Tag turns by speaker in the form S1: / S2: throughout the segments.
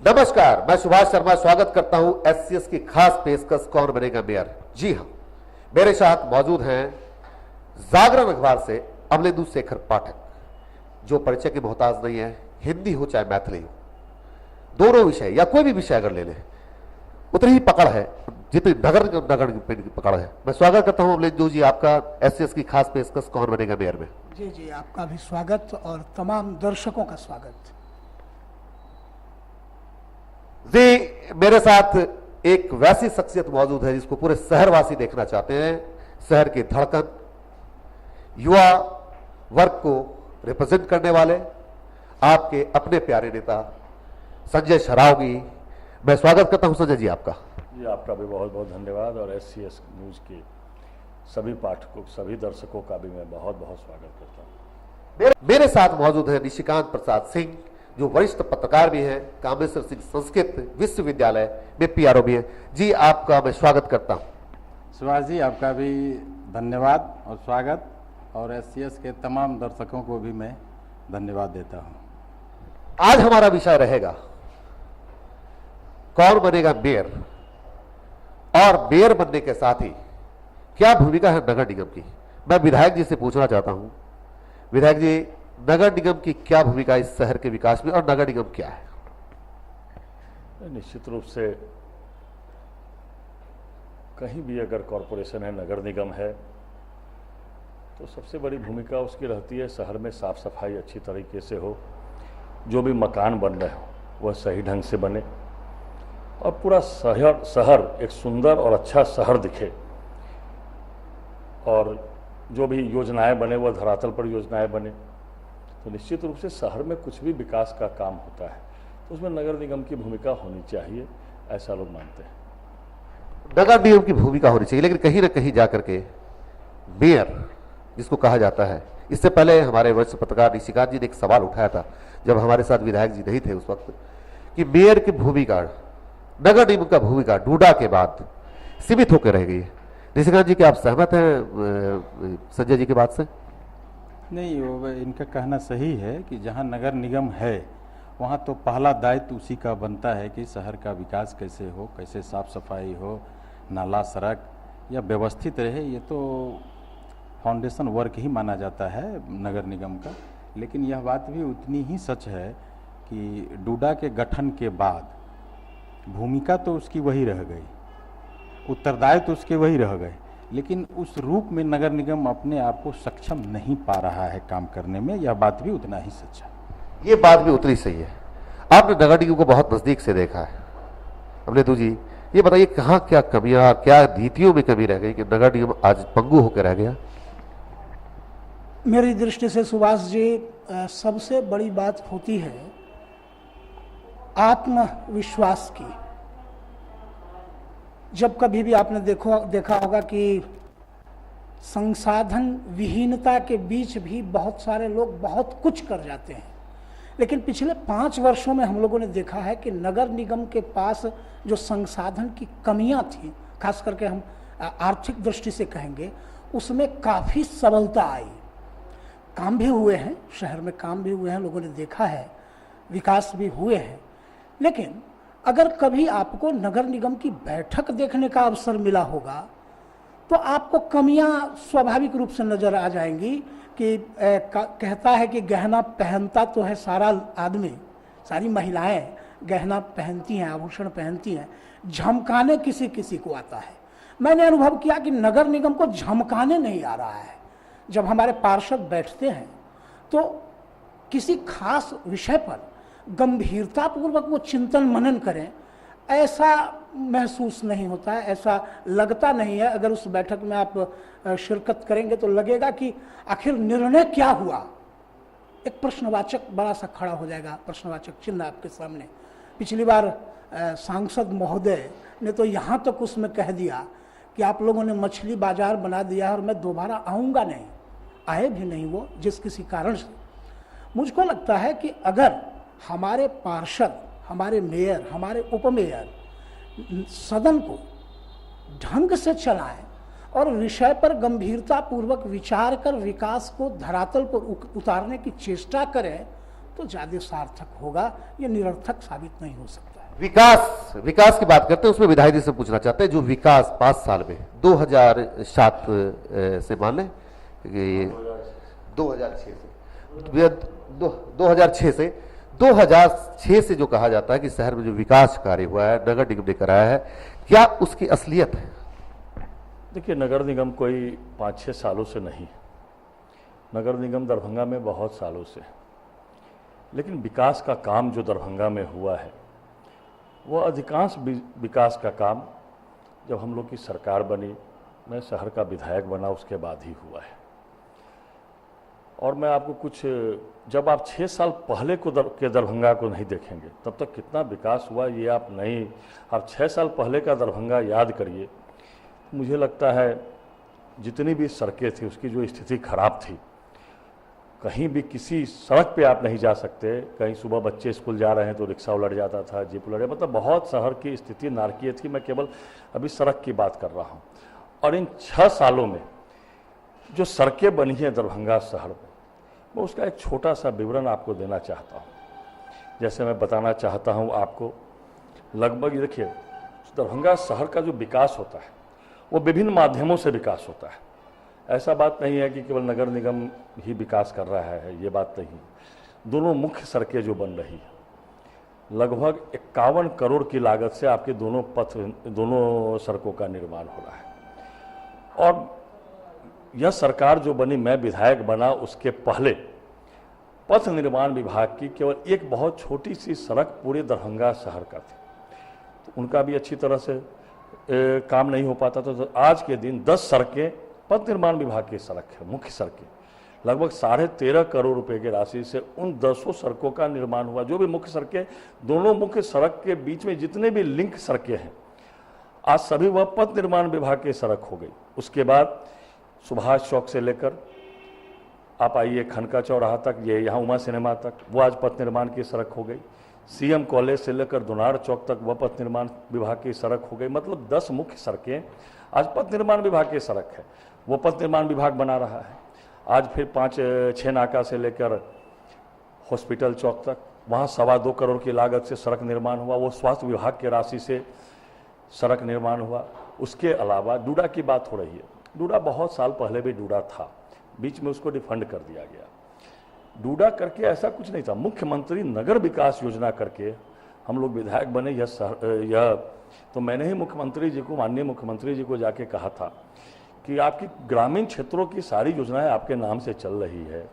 S1: नमस्कार, मैं सुभाष शर्मा स्वागत करता हूं एससीएस की खास पेशकश कौन बनेगा मेयर। जी हां, मेरे साथ मौजूद हैं जागरण अखबार से अमलेंदु शेखर पाठक, जो परिचय के मोहताज नहीं है। हिंदी हो चाहे मैथिली हो, दोनों विषय या कोई भी विषय अगर ले लें उतनी ही पकड़ है जितनी नगर की पकड़ है। मैं स्वागत करता हूं अमलेंदु जी आपका एससीएस की खास पेशकश कौन बनेगा मेयर में।
S2: जी, आपका भी स्वागत और तमाम दर्शकों का स्वागत।
S1: जी, मेरे साथ एक वैसी शख्सियत मौजूद है जिसको पूरे शहरवासी देखना चाहते हैं। शहर की धड़कन, युवा वर्ग को रिप्रेजेंट करने वाले आपके अपने प्यारे नेता संजय सरावगी। मैं स्वागत करता हूं संजय जी आपका।
S3: जी, आपका भी बहुत बहुत धन्यवाद और एससीएस न्यूज के सभी पाठकों, सभी दर्शकों का भी मैं बहुत बहुत स्वागत करता हूं।
S1: मेरे साथ मौजूद है निशिकांत प्रसाद सिंह, जो वरिष्ठ पत्रकार भी हैं, कामेश्वर सिंह संस्कृत विश्वविद्यालय में पीआरओ भी है। जी, आपका मैं स्वागत करता हूं।
S4: सुभाष जी, आपका भी धन्यवाद और स्वागत, और एससीएस के तमाम दर्शकों को भी मैं धन्यवाद देता हूं।
S1: आज हमारा विषय रहेगा कौन बनेगा मेयर, और मेयर बनने के साथ ही क्या भूमिका है नगर निगम की। मैं विधायक जी से पूछना चाहता हूं, विधायक जी, नगर निगम की क्या भूमिका इस शहर के विकास में, और नगर निगम क्या है?
S3: निश्चित रूप से कहीं भी अगर कॉरपोरेशन है, नगर निगम है, तो सबसे बड़ी भूमिका उसकी रहती है शहर में साफ सफाई अच्छी तरीके से हो, जो भी मकान बन रहे हो वह सही ढंग से बने और पूरा शहर एक सुंदर और अच्छा शहर दिखे, और जो भी योजनाएं बने वह धरातल पर योजनाएं बने। तो निश्चित रूप से शहर में कुछ भी विकास का काम होता है तो उसमें नगर निगम की भूमिका होनी चाहिए, ऐसा लोग मानते हैं।
S1: नगर निगम की भूमिका होनी चाहिए, लेकिन कहीं ना कहीं जाकर के मेयर जिसको कहा जाता है, इससे पहले हमारे वरिष्ठ पत्रकार निशिकांत जी ने एक सवाल उठाया था जब हमारे साथ विधायक जी नहीं थे उस वक्त, कि मेयर की भूमिका, नगर निगम का भूमिका डूडा के बाद सीमित होकर रह गई है। निशिकांत जी, क्या आप सहमत हैं संजय जी की बात से?
S4: नहीं, वो इनका कहना सही है कि जहां नगर निगम है वहां तो पहला दायित्व उसी का बनता है कि शहर का विकास कैसे हो, कैसे साफ सफाई हो, नाला सड़क या व्यवस्थित रहे। ये तो फाउंडेशन वर्क ही माना जाता है नगर निगम का। लेकिन यह बात भी उतनी ही सच है कि डूडा के गठन के बाद भूमिका तो उसकी वही रह गई, उत्तरदायित्व तो उसके वही रह गए, लेकिन उस रूप में नगर निगम अपने आप को सक्षम नहीं पा रहा है काम करने में। यह बात भी उतना ही सच है।
S1: ये बात भी उतनी सही है। आपने नगर निगम को बहुत नजदीक से देखा है। अमलेंदु जी, ये बताइए कहाँ क्या कमियां, क्या नीतियों में कमी रह गई कि नगर निगम आज पंगु होकर रह गया?
S2: मेरी दृष्टि से सुभाष जी, सबसे बड़ी बात होती है आत्मविश्वास की। जब कभी भी आपने देखा होगा कि संसाधन विहीनता के बीच भी बहुत सारे लोग बहुत कुछ कर जाते हैं, लेकिन पिछले 5 वर्षों में हम लोगों ने देखा है कि नगर निगम के पास जो संसाधन की कमियां थी, खास करके हम आर्थिक दृष्टि से कहेंगे, उसमें काफ़ी सबलता आई। काम भी हुए हैं, शहर में काम भी हुए हैं, लोगों ने देखा है, विकास भी हुए हैं। लेकिन अगर कभी आपको नगर निगम की बैठक देखने का अवसर मिला होगा तो आपको कमियां स्वाभाविक रूप से नजर आ जाएंगी कि कहता है कि गहना पहनता तो है सारा आदमी, सारी महिलाएं गहना पहनती हैं, आभूषण पहनती हैं, झमकाने किसी किसी को आता है। मैंने अनुभव किया कि नगर निगम को झमकाने नहीं आ रहा है। जब हमारे पार्षद बैठते हैं तो किसी खास विषय पर गंभीरतापूर्वक वो चिंतन मनन करें, ऐसा महसूस नहीं होता है, ऐसा लगता नहीं है। अगर उस बैठक में आप शिरकत करेंगे तो लगेगा कि आखिर निर्णय क्या हुआ। एक प्रश्नवाचक बड़ा सा खड़ा हो जाएगा, प्रश्नवाचक चिन्ह आपके सामने। पिछली बार सांसद महोदय ने तो यहाँ तक उसमें कह दिया कि आप लोगों ने मछली बाजार बना दिया और मैं दोबारा आऊँगा नहीं। आए भी नहीं वो, जिस किसी कारण से। मुझको लगता है कि अगर हमारे पार्षद, हमारे मेयर, हमारे उपमेयर सदन को ढंग से चलाएं और विषय पर गंभीरता पूर्वक विचार कर विकास को धरातल पर उतारने की चेष्टा करें तो ज़्यादा सार्थक होगा, ये निरर्थक साबित नहीं हो सकता है।
S1: विकास की बात करते हैं, उसमें विधायक जी से पूछना चाहते हैं, जो विकास 5 साल में 2007 से मान लें 2006 से जो कहा जाता है कि शहर में जो विकास कार्य हुआ है, नगर निगम ने कराया है, क्या उसकी असलियत है?
S3: देखिए, नगर निगम कोई 5-6 सालों से नहीं, नगर निगम दरभंगा में बहुत सालों से, लेकिन विकास का काम जो दरभंगा में हुआ है वो अधिकांश विकास का काम जब हम लोग की सरकार बनी, मैं शहर का विधायक बना, उसके बाद ही हुआ है। और मैं आपको कुछ, जब आप 6 साल पहले के दरभंगा को नहीं देखेंगे तब तक कितना विकास हुआ ये आप 6 साल पहले का दरभंगा याद करिए। मुझे लगता है जितनी भी सड़कें थी उसकी जो स्थिति खराब थी, कहीं भी किसी सड़क पे आप नहीं जा सकते, कहीं सुबह बच्चे स्कूल जा रहे हैं तो रिक्शा उलट जाता था, जीप उलट, मतलब बहुत शहर की स्थिति नारकीय थी। मैं केवल अभी सड़क की बात कर रहा हूँ। और इन 6 सालों में जो सड़कें बनी हैं दरभंगा शहर में, मैं उसका एक छोटा सा विवरण आपको देना चाहता हूँ। जैसे मैं बताना चाहता हूँ आपको, लगभग देखिए, दरभंगा शहर का जो विकास होता है वो विभिन्न माध्यमों से विकास होता है। ऐसा बात नहीं है कि केवल नगर निगम ही विकास कर रहा है, ये बात नहीं। दोनों मुख्य सड़कें जो बन रही है, लगभग 51 करोड़ की लागत से आपके दोनों सड़कों का निर्माण हो रहा है। और यह सरकार जो बनी, मैं विधायक बना, उसके पहले पथ निर्माण विभाग की केवल एक बहुत छोटी सी सड़क पूरे दरभंगा शहर का थी, तो उनका भी अच्छी तरह से काम नहीं हो पाता था। तो आज के दिन 10 सड़कें पथ निर्माण विभाग की सड़क है, मुख्य सड़कें, लगभग 13.5 करोड़ रुपए की राशि से उन 10 सड़कों का निर्माण हुआ। जो भी मुख्य सड़कें, दोनों मुख्य सड़क के बीच में जितने भी लिंक सड़कें हैं, आज सभी वह पथ निर्माण विभाग की सड़क हो गई। उसके बाद सुभाष चौक से लेकर आप आइए खनका चौराहा तक, ये यहाँ उमा सिनेमा तक, वो आज पथ निर्माण की सड़क हो गई। सीएम कॉलेज से लेकर दुनार चौक तक वह पथ निर्माण विभाग की सड़क हो गई। मतलब 10 मुख्य सड़कें आज पथ निर्माण विभाग की सड़क है, वो पथ निर्माण विभाग बना रहा है। आज फिर 5-6 नाका से लेकर हॉस्पिटल चौक तक, वहाँ 2.25 करोड़ की लागत से सड़क निर्माण हुआ, वो स्वास्थ्य विभाग की राशि से सड़क निर्माण हुआ। उसके अलावा डूडा की बात हो रही है, डूडा बहुत साल पहले भी डूडा था, बीच में उसको डिफंड कर दिया गया। डूडा करके ऐसा कुछ नहीं था, मुख्यमंत्री नगर विकास योजना करके हम लोग विधायक बने। यह तो मैंने ही मुख्यमंत्री जी को, माननीय मुख्यमंत्री जी को जाके कहा था कि आपकी ग्रामीण क्षेत्रों की सारी योजनाएं आपके नाम से चल रही है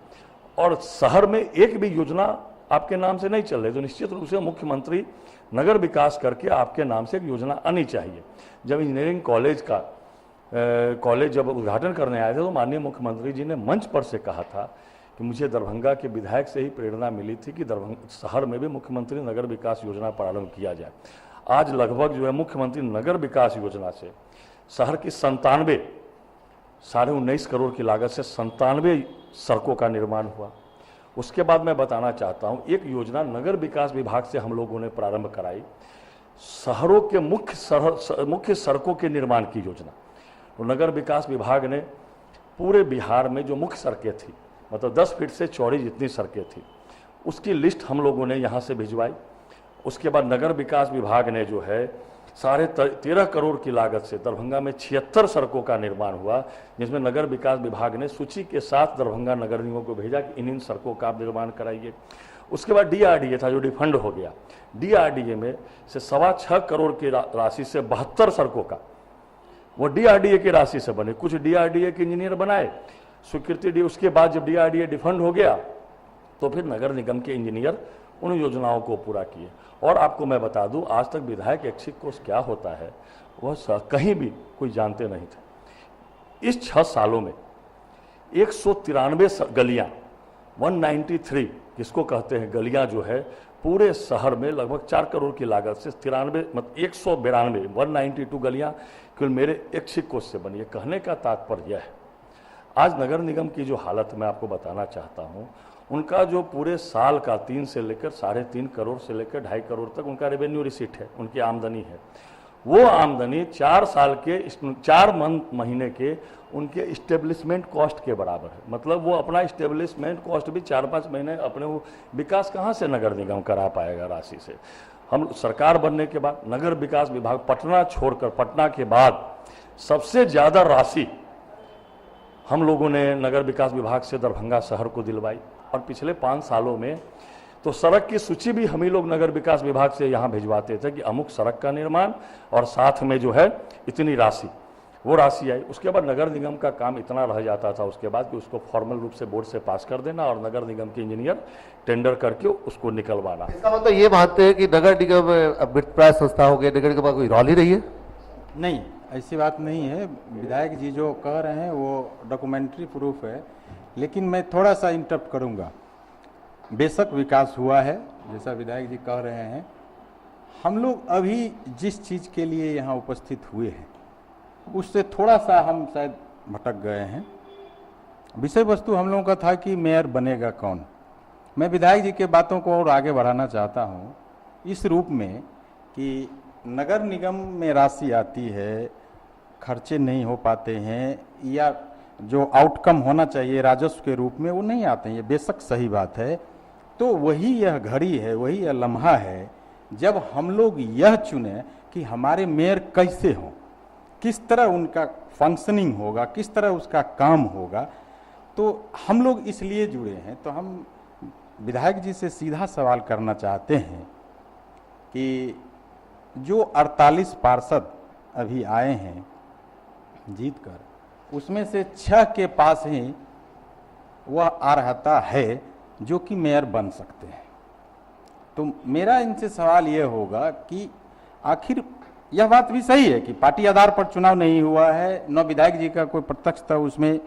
S3: और शहर में एक भी योजना आपके नाम से नहीं चल रही, तो निश्चित रूप से मुख्यमंत्री नगर विकास करके आपके नाम से एक योजना आनी चाहिए। जब इंजीनियरिंग कॉलेज जब उद्घाटन करने आए थे तो माननीय मुख्यमंत्री जी ने मंच पर से कहा था कि मुझे दरभंगा के विधायक से ही प्रेरणा मिली थी कि दरभंगा शहर में भी मुख्यमंत्री नगर विकास योजना प्रारंभ किया जाए। आज लगभग जो है मुख्यमंत्री नगर विकास योजना से शहर की 19.5 करोड़ की लागत से 97 सड़कों का निर्माण हुआ। उसके बाद मैं बताना चाहता हूं, एक योजना नगर विकास विभाग से हम लोगों ने प्रारंभ कराई, शहरों के मुख्य सड़कों के निर्माण की योजना। तो नगर विकास विभाग ने पूरे बिहार में जो मुख्य सड़कें थी, मतलब 10 फीट से चौड़ी जितनी सड़कें थी, उसकी लिस्ट हम लोगों ने यहाँ से भिजवाई। उसके बाद नगर विकास विभाग ने जो है 13.5 करोड़ की लागत से दरभंगा में 76 सड़कों का निर्माण हुआ, जिसमें नगर विकास विभाग ने सूची के साथ दरभंगा नगर निगम को भेजा कि इन सड़कों का आप निर्माण कराइए। उसके बाद डीआरडीए था जो डिफंड हो गया, डीआरडीए में से 6.25 करोड़ की राशि से 72 सड़कों का वो डीआरडीए की राशि से बने। कुछ डीआरडीए के इंजीनियर बनाए, स्वीकृति दी। उसके बाद जब डीआरडीए डिफंड हो गया तो फिर नगर निगम के इंजीनियर उन योजनाओं को पूरा किए। और आपको मैं बता दूं, आज तक विधायक ऐच्छिक कोष क्या होता है वह कहीं भी कोई जानते नहीं थे। इस 6 सालों में 193 गलियां, 193 जिसको कहते हैं गलियां जो है पूरे शहर में लगभग 4 करोड़ की लागत से 192 गलियां केवल मेरे ऐच्छिक कोष से बनी है। कहने का तात्पर्य यह है, आज नगर निगम की जो हालत मैं आपको बताना चाहता हूं, उनका जो पूरे साल का 3 से लेकर 3.5 करोड़ से लेकर 2.5 करोड़ तक उनका रेवेन्यू रिसीट है, उनकी आमदनी है, वो आमदनी 4 साल के 4 महीने के उनके इस्टेब्लिशमेंट कॉस्ट के बराबर है। मतलब वो अपना इस्टेब्लिशमेंट कॉस्ट भी 4-5 महीने अपने वो विकास कहाँ से नगर निगम करा पाएगा राशि से। हम सरकार बनने के बाद नगर विकास विभाग पटना छोड़कर, पटना के बाद सबसे ज़्यादा राशि हम लोगों ने नगर विकास विभाग से दरभंगा शहर को दिलवाई। और पिछले 5 सालों में तो सड़क की सूची भी हम ही लोग नगर विकास विभाग से यहाँ भिजवाते थे कि अमुक सड़क का निर्माण और साथ में जो है इतनी राशि, वो राशि आई। उसके बाद नगर निगम का काम इतना रह जाता था उसके बाद कि उसको फॉर्मल रूप से बोर्ड से पास कर देना और नगर निगम के इंजीनियर टेंडर करके उसको निकलवाना।
S1: इसका मतलब ये मानते हैं कि नगर निगम मृतप्राय संस्था हो गया, नगर निगम का कोई रोल ही नहीं है?
S4: नहीं, ऐसी बात नहीं है। विधायक जी जो कह रहे हैं वो डॉक्यूमेंट्री प्रूफ है, लेकिन मैं थोड़ा सा इंटरप्ट करूंगा। बेशक विकास हुआ है जैसा विधायक जी कह रहे हैं। हम लोग अभी जिस चीज़ के लिए यहाँ उपस्थित हुए हैं उससे थोड़ा सा हम शायद भटक गए हैं। विषय वस्तु हम लोगों का था कि मेयर बनेगा कौन। मैं विधायक जी के बातों को और आगे बढ़ाना चाहता हूँ इस रूप में कि नगर निगम में राशि आती है, खर्चे नहीं हो पाते हैं या जो आउटकम होना चाहिए राजस्व के रूप में वो नहीं आते हैं, ये बेशक सही बात है। तो वही यह घड़ी है, वही यह लम्हा है जब हम लोग यह चुने कि हमारे मेयर कैसे हों, किस तरह उनका फंक्शनिंग होगा, किस तरह उसका काम होगा। तो हम लोग इसलिए जुड़े हैं। तो हम विधायक जी से सीधा सवाल करना चाहते हैं कि जो 48 पार्षद अभी आए हैं जीतकर, उसमें से 6 के पास ही वह अर्हता है जो कि मेयर बन सकते हैं। तो मेरा इनसे सवाल यह होगा कि आखिर यह बात भी सही है कि पार्टी आधार पर चुनाव नहीं हुआ है, न विधायक जी का कोई प्रत्यक्षता उसमें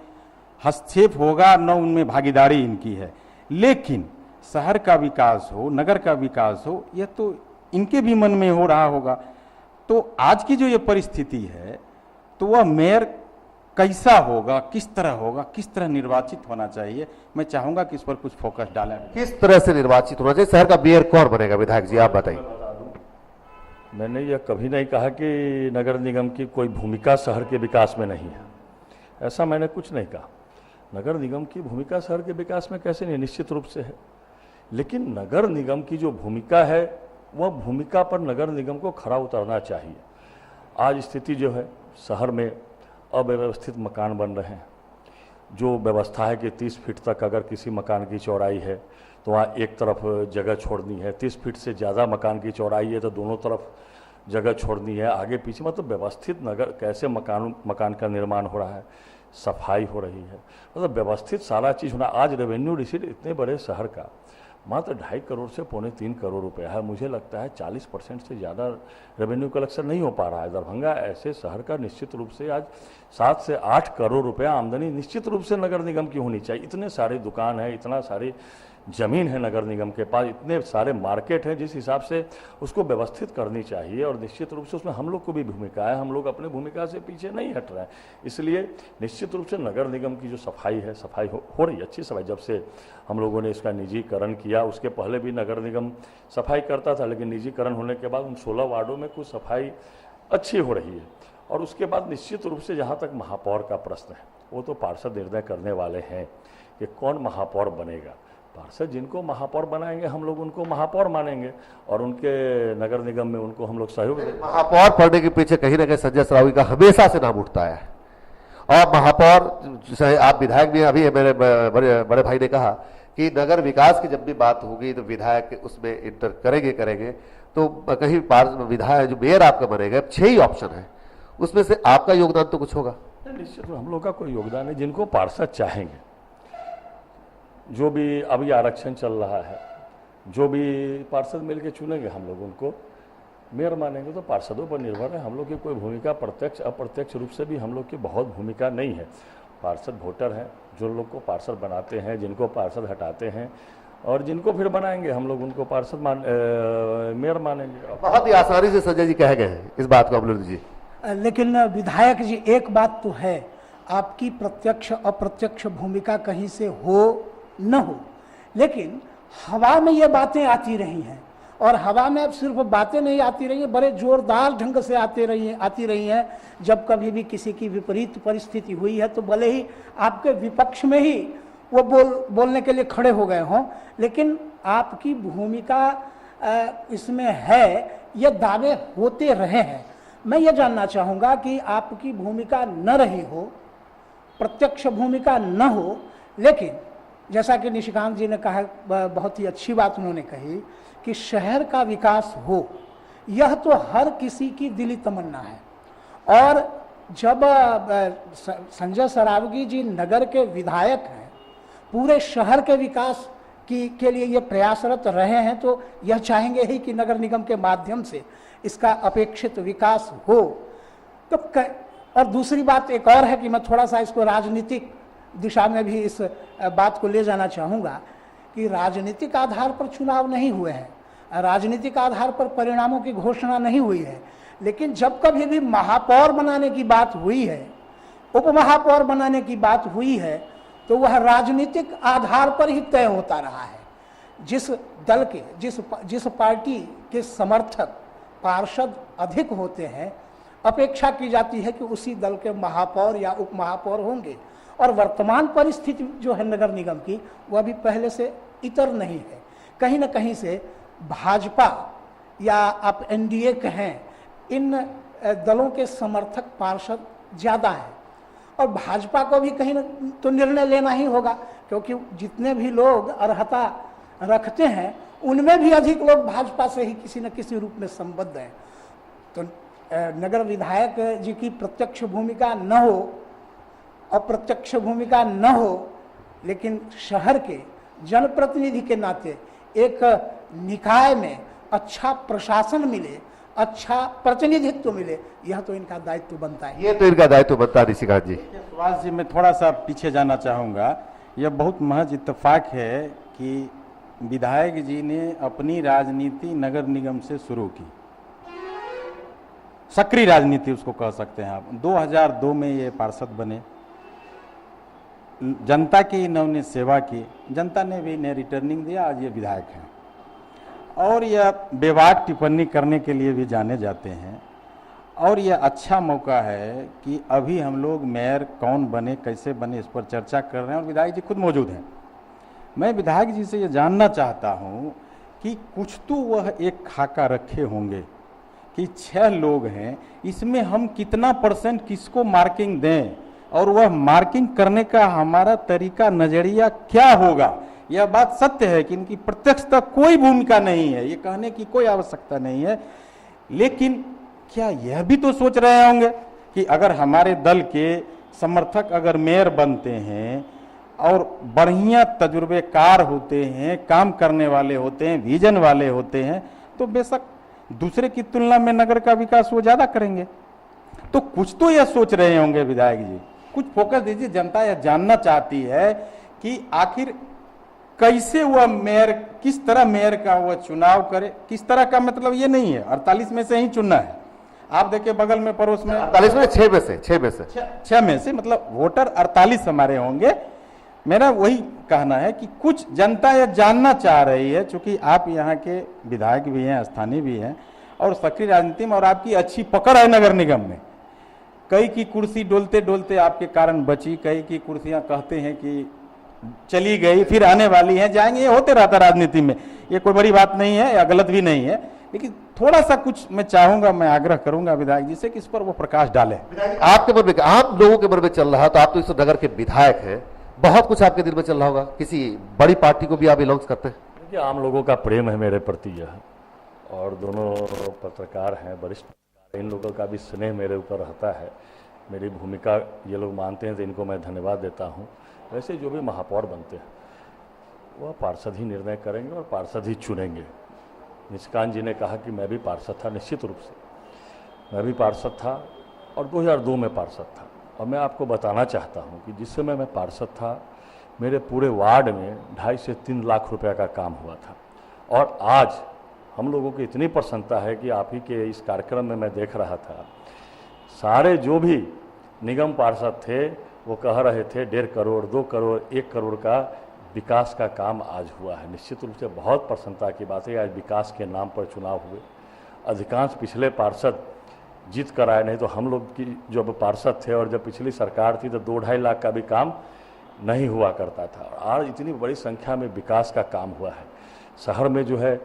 S4: हस्तक्षेप होगा, न उनमें भागीदारी इनकी है, लेकिन शहर का विकास हो, नगर का विकास हो, यह तो इनके भी मन में हो रहा होगा। तो आज की जो ये परिस्थिति है तो वह मेयर कैसा होगा, किस तरह होगा, किस तरह निर्वाचित होना चाहिए, मैं चाहूंगा कि इस पर कुछ फोकस डालें।
S1: किस तरह से निर्वाचित होना चाहिए? शहर का मेयर कौन बनेगा? विधायक जी आप बताइए।
S3: मैंने यह कभी नहीं कहा कि नगर निगम की कोई भूमिका शहर के विकास में नहीं है, ऐसा मैंने कुछ नहीं कहा। नगर निगम की भूमिका शहर के विकास में कैसे नहीं, निश्चित रूप से है। लेकिन नगर निगम की जो भूमिका है वह भूमिका पर नगर निगम को खरा उतरना चाहिए। आज स्थिति जो है शहर में अव्यवस्थित मकान बन रहे हैं। जो व्यवस्था है कि 30 फीट तक अगर किसी मकान की चौड़ाई है तो वहाँ एक तरफ जगह छोड़नी है, 30 फीट से ज़्यादा मकान की चौड़ाई है तो दोनों तरफ जगह छोड़नी है, आगे पीछे। मतलब व्यवस्थित नगर कैसे मकान का निर्माण हो रहा है, सफाई हो रही है, मतलब व्यवस्थित सारा चीज़ होना। आज रेवेन्यू रिसीट इतने बड़े शहर का मात्र 2.5 करोड़ से 3.25 करोड़ रुपया है। मुझे लगता है 40% से ज़्यादा रेवेन्यू कलेक्शन नहीं हो पा रहा है। दरभंगा ऐसे शहर का निश्चित रूप से आज 7 से 8 करोड़ रुपया आमदनी निश्चित रूप से नगर निगम की होनी चाहिए। इतने सारे दुकान है, इतना सारी ज़मीन है नगर निगम के पास, इतने सारे मार्केट हैं, जिस हिसाब से उसको व्यवस्थित करनी चाहिए। और निश्चित रूप से उसमें हम लोग को भी भूमिका है, हम लोग अपने भूमिका से पीछे नहीं हट रहे हैं। इसलिए निश्चित रूप से नगर निगम की जो सफाई है, सफाई हो रही है, अच्छी सफाई। जब से हम लोगों ने इसका निजीकरण किया, उसके पहले भी नगर निगम सफाई करता था, लेकिन निजीकरण होने के बाद उन 16 वार्डों में कुछ सफाई अच्छी हो रही है। और उसके बाद निश्चित रूप से जहाँ तक महापौर का प्रश्न है, वो तो पार्षद निर्णय करने वाले हैं कि कौन महापौर बनेगा। पार्षद जिनको महापौर बनाएंगे हम लोग उनको महापौर मानेंगे और उनके नगर निगम में उनको हम लोग सहयोग देंगे।
S1: महापौर पढ़ने के पीछे कहीं ना कहीं संजय सरावगी का हमेशा से नाम उठता है। और महापौर, आप विधायक भी, अभी मेरे बड़े भाई ने कहा कि नगर विकास की जब भी बात होगी तो विधायक उसमें इंटर करेंगे। तो कहीं विधायक जो मेयर आपका बनेगा, 6 ही ऑप्शन है, उसमें से आपका योगदान तो कुछ होगा।
S3: निश्चित रूप हम लोग का कोई योगदान है। जिनको पार्षद चाहेंगे, जो भी अभी आरक्षण चल रहा है, जो भी पार्षद मिलके चुनेंगे हम लोग उनको मेयर मानेंगे। तो पार्षदों पर निर्भर है, हम लोग की कोई भूमिका प्रत्यक्ष अप्रत्यक्ष रूप से भी हम लोग की बहुत भूमिका नहीं है। पार्षद वोटर हैं, जो लोग को पार्षद बनाते हैं, जिनको पार्षद हटाते हैं और जिनको फिर बनाएंगे हम लोग उनको पार्षद मेयर मानेंगे।
S1: बहुत ही आसानी से संजय जी कह गए हैं इस बात को अमृत जी।
S2: लेकिन विधायक जी एक बात तो है, आपकी प्रत्यक्ष अप्रत्यक्ष भूमिका कहीं से हो न हो, लेकिन हवा में ये बातें आती रही हैं और हवा में अब सिर्फ बातें नहीं आती रही हैं, बड़े जोरदार ढंग से आती रही हैं। जब कभी भी किसी की विपरीत परिस्थिति हुई है तो भले ही आपके विपक्ष में ही वो बोलने के लिए खड़े हो गए हों, लेकिन आपकी भूमिका इसमें है, ये दावे होते रहे हैं। मैं ये जानना चाहूँगा कि आपकी भूमिका न रही हो, प्रत्यक्ष भूमिका न हो, लेकिन जैसा कि निशिकांत जी ने कहा, बहुत ही अच्छी बात उन्होंने कही कि शहर का विकास हो, यह तो हर किसी की दिली तमन्ना है। और जब संजय सरावगी जी नगर के विधायक हैं, पूरे शहर के विकास के लिए ये प्रयासरत रहे हैं, तो यह चाहेंगे ही कि नगर निगम के माध्यम से इसका अपेक्षित विकास हो। तो और दूसरी बात एक और है कि मैं थोड़ा सा इसको राजनीतिक दिशा में भी इस बात को ले जाना चाहूँगा कि राजनीतिक आधार पर चुनाव नहीं हुए हैं, राजनीतिक आधार पर परिणामों की घोषणा नहीं हुई है, लेकिन जब कभी भी महापौर बनाने की बात हुई है, उपमहापौर बनाने की बात हुई है, तो वह राजनीतिक आधार पर ही तय होता रहा है। जिस दल के जिस पार्टी के समर्थक पार्षद अधिक होते हैं, अपेक्षा की जाती है कि उसी दल के महापौर या उपमहापौर होंगे। और वर्तमान परिस्थिति जो है नगर निगम की, वह भी पहले से इतर नहीं है। कहीं न कहीं से भाजपा या आप एनडीए कहें, इन दलों के समर्थक पार्षद ज़्यादा हैं, और भाजपा को भी कहीं तो निर्णय लेना ही होगा, क्योंकि जितने भी लोग अर्हता रखते हैं उनमें भी अधिक लोग भाजपा से ही किसी न किसी रूप में संबद्ध हैं। तो नगर विधायक जी की प्रत्यक्ष भूमिका न हो, अप्रत्यक्ष भूमिका न हो, लेकिन शहर के जनप्रतिनिधि के नाते एक निकाय में अच्छा प्रशासन मिले, अच्छा प्रतिनिधित्व मिले, यह तो इनका दायित्व बनता है।
S1: ये तो इनका दायित्व बनता है। निशिकांत जी,
S4: सुभाष जी, मैं थोड़ा सा पीछे जाना चाहूँगा। यह बहुत महज इत्तेफाक है कि विधायक जी ने अपनी राजनीति नगर निगम से शुरू की, सक्रिय राजनीति उसको कह सकते हैं आप। 2002 में ये पार्षद बने, जनता की इन्होंने सेवा की, जनता ने भी इन्हें रिटर्निंग दिया, आज ये विधायक हैं। और यह बेबाक टिप्पणी करने के लिए भी जाने जाते हैं। और यह अच्छा मौका है कि अभी हम लोग मेयर कौन बने, कैसे बने, इस पर चर्चा कर रहे हैं और विधायक जी खुद मौजूद हैं। मैं विधायक जी से ये जानना चाहता हूँ कि कुछ तो वह एक खाका रखे होंगे कि 6 लोग हैं, इसमें हम कितना % किसको मार्किंग दें, और वह मार्किंग करने का हमारा तरीका, नजरिया क्या होगा। यह बात सत्य है कि इनकी प्रत्यक्षता कोई भूमिका नहीं है, ये कहने की कोई आवश्यकता नहीं है, लेकिन क्या यह भी तो सोच रहे होंगे कि अगर हमारे दल के समर्थक अगर मेयर बनते हैं और बढ़िया तजुर्बेकार होते हैं, काम करने वाले होते हैं, विजन वाले होते हैं, तो बेशक दूसरे की तुलना में नगर का विकास वो ज्यादा करेंगे। तो कुछ तो यह सोच रहे होंगे विधायक जी, कुछ फोकस दीजिए। जनता यह जानना चाहती है कि आखिर कैसे वह मेयर, किस तरह मेयर का वह चुनाव करे, किस तरह का, मतलब ये नहीं है 48 में से ही चुनना है। आप देखिए बगल में पड़ोस में
S1: 48 में 6 में से
S4: मतलब वोटर 48 हमारे होंगे। मेरा वही कहना है कि कुछ जनता यह जानना चाह रही है, चूंकि आप यहाँ के विधायक भी हैं, स्थानीय भी हैं और सक्रिय राजनीति में, और आपकी अच्छी पकड़ है नगर निगम में। कई की कुर्सी डोलते डोलते आपके कारण बची, कई की कुर्सियां कहते हैं कि चली गई, फिर आने वाली हैं, जाएंगे, ये होते रहता राजनीति में, ये कोई बड़ी बात नहीं है या गलत भी नहीं है। लेकिन थोड़ा सा कुछ मैं चाहूंगा, मैं आग्रह करूंगा विधायक जी से कि इस पर वो प्रकाश डाले।
S1: आपके मन में, आप लोगों के मन में चल रहा, तो आप तो इस नगर के विधायक हैं, बहुत कुछ आपके दिल में चल रहा होगा, किसी बड़ी पार्टी को भी आप बिलोंग्स करते हैं?
S3: देखिए, आम लोगों का प्रेम है मेरे प्रति यह, और दोनों पत्रकार हैं, वरिष्ठ पत्रकार, इन लोगों का भी स्नेह मेरे ऊपर रहता है। मेरी भूमिका ये लोग मानते हैं तो इनको मैं धन्यवाद देता हूँ। वैसे जो भी महापौर बनते हैं वह पार्षद ही निर्णय करेंगे और पार्षद ही चुनेंगे। निशिकांत जी ने कहा कि मैं भी पार्षद था, निश्चित रूप से मैं भी पार्षद था और 2002 में पार्षद था। और मैं आपको बताना चाहता हूं कि जिस समय मैं पार्षद था, मेरे पूरे वार्ड में 2.5 से 3 लाख रुपए का काम हुआ था। और आज हम लोगों की इतनी प्रसन्नता है कि आप ही के इस कार्यक्रम में मैं देख रहा था, सारे जो भी निगम पार्षद थे वो कह रहे थे 1.5 करोड़, 2 करोड़, 1 करोड़ का विकास का काम आज हुआ है। निश्चित रूप से बहुत प्रसन्नता की बात है, आज विकास के नाम पर चुनाव हुए। अधिकांश पिछले पार्षद जीत कर आए, नहीं तो हम लोग की जब पार्षद थे और जब पिछली सरकार थी तो 2-2.5 लाख का भी काम नहीं हुआ करता था। और आज इतनी बड़ी संख्या में विकास का काम हुआ है। शहर में जो है,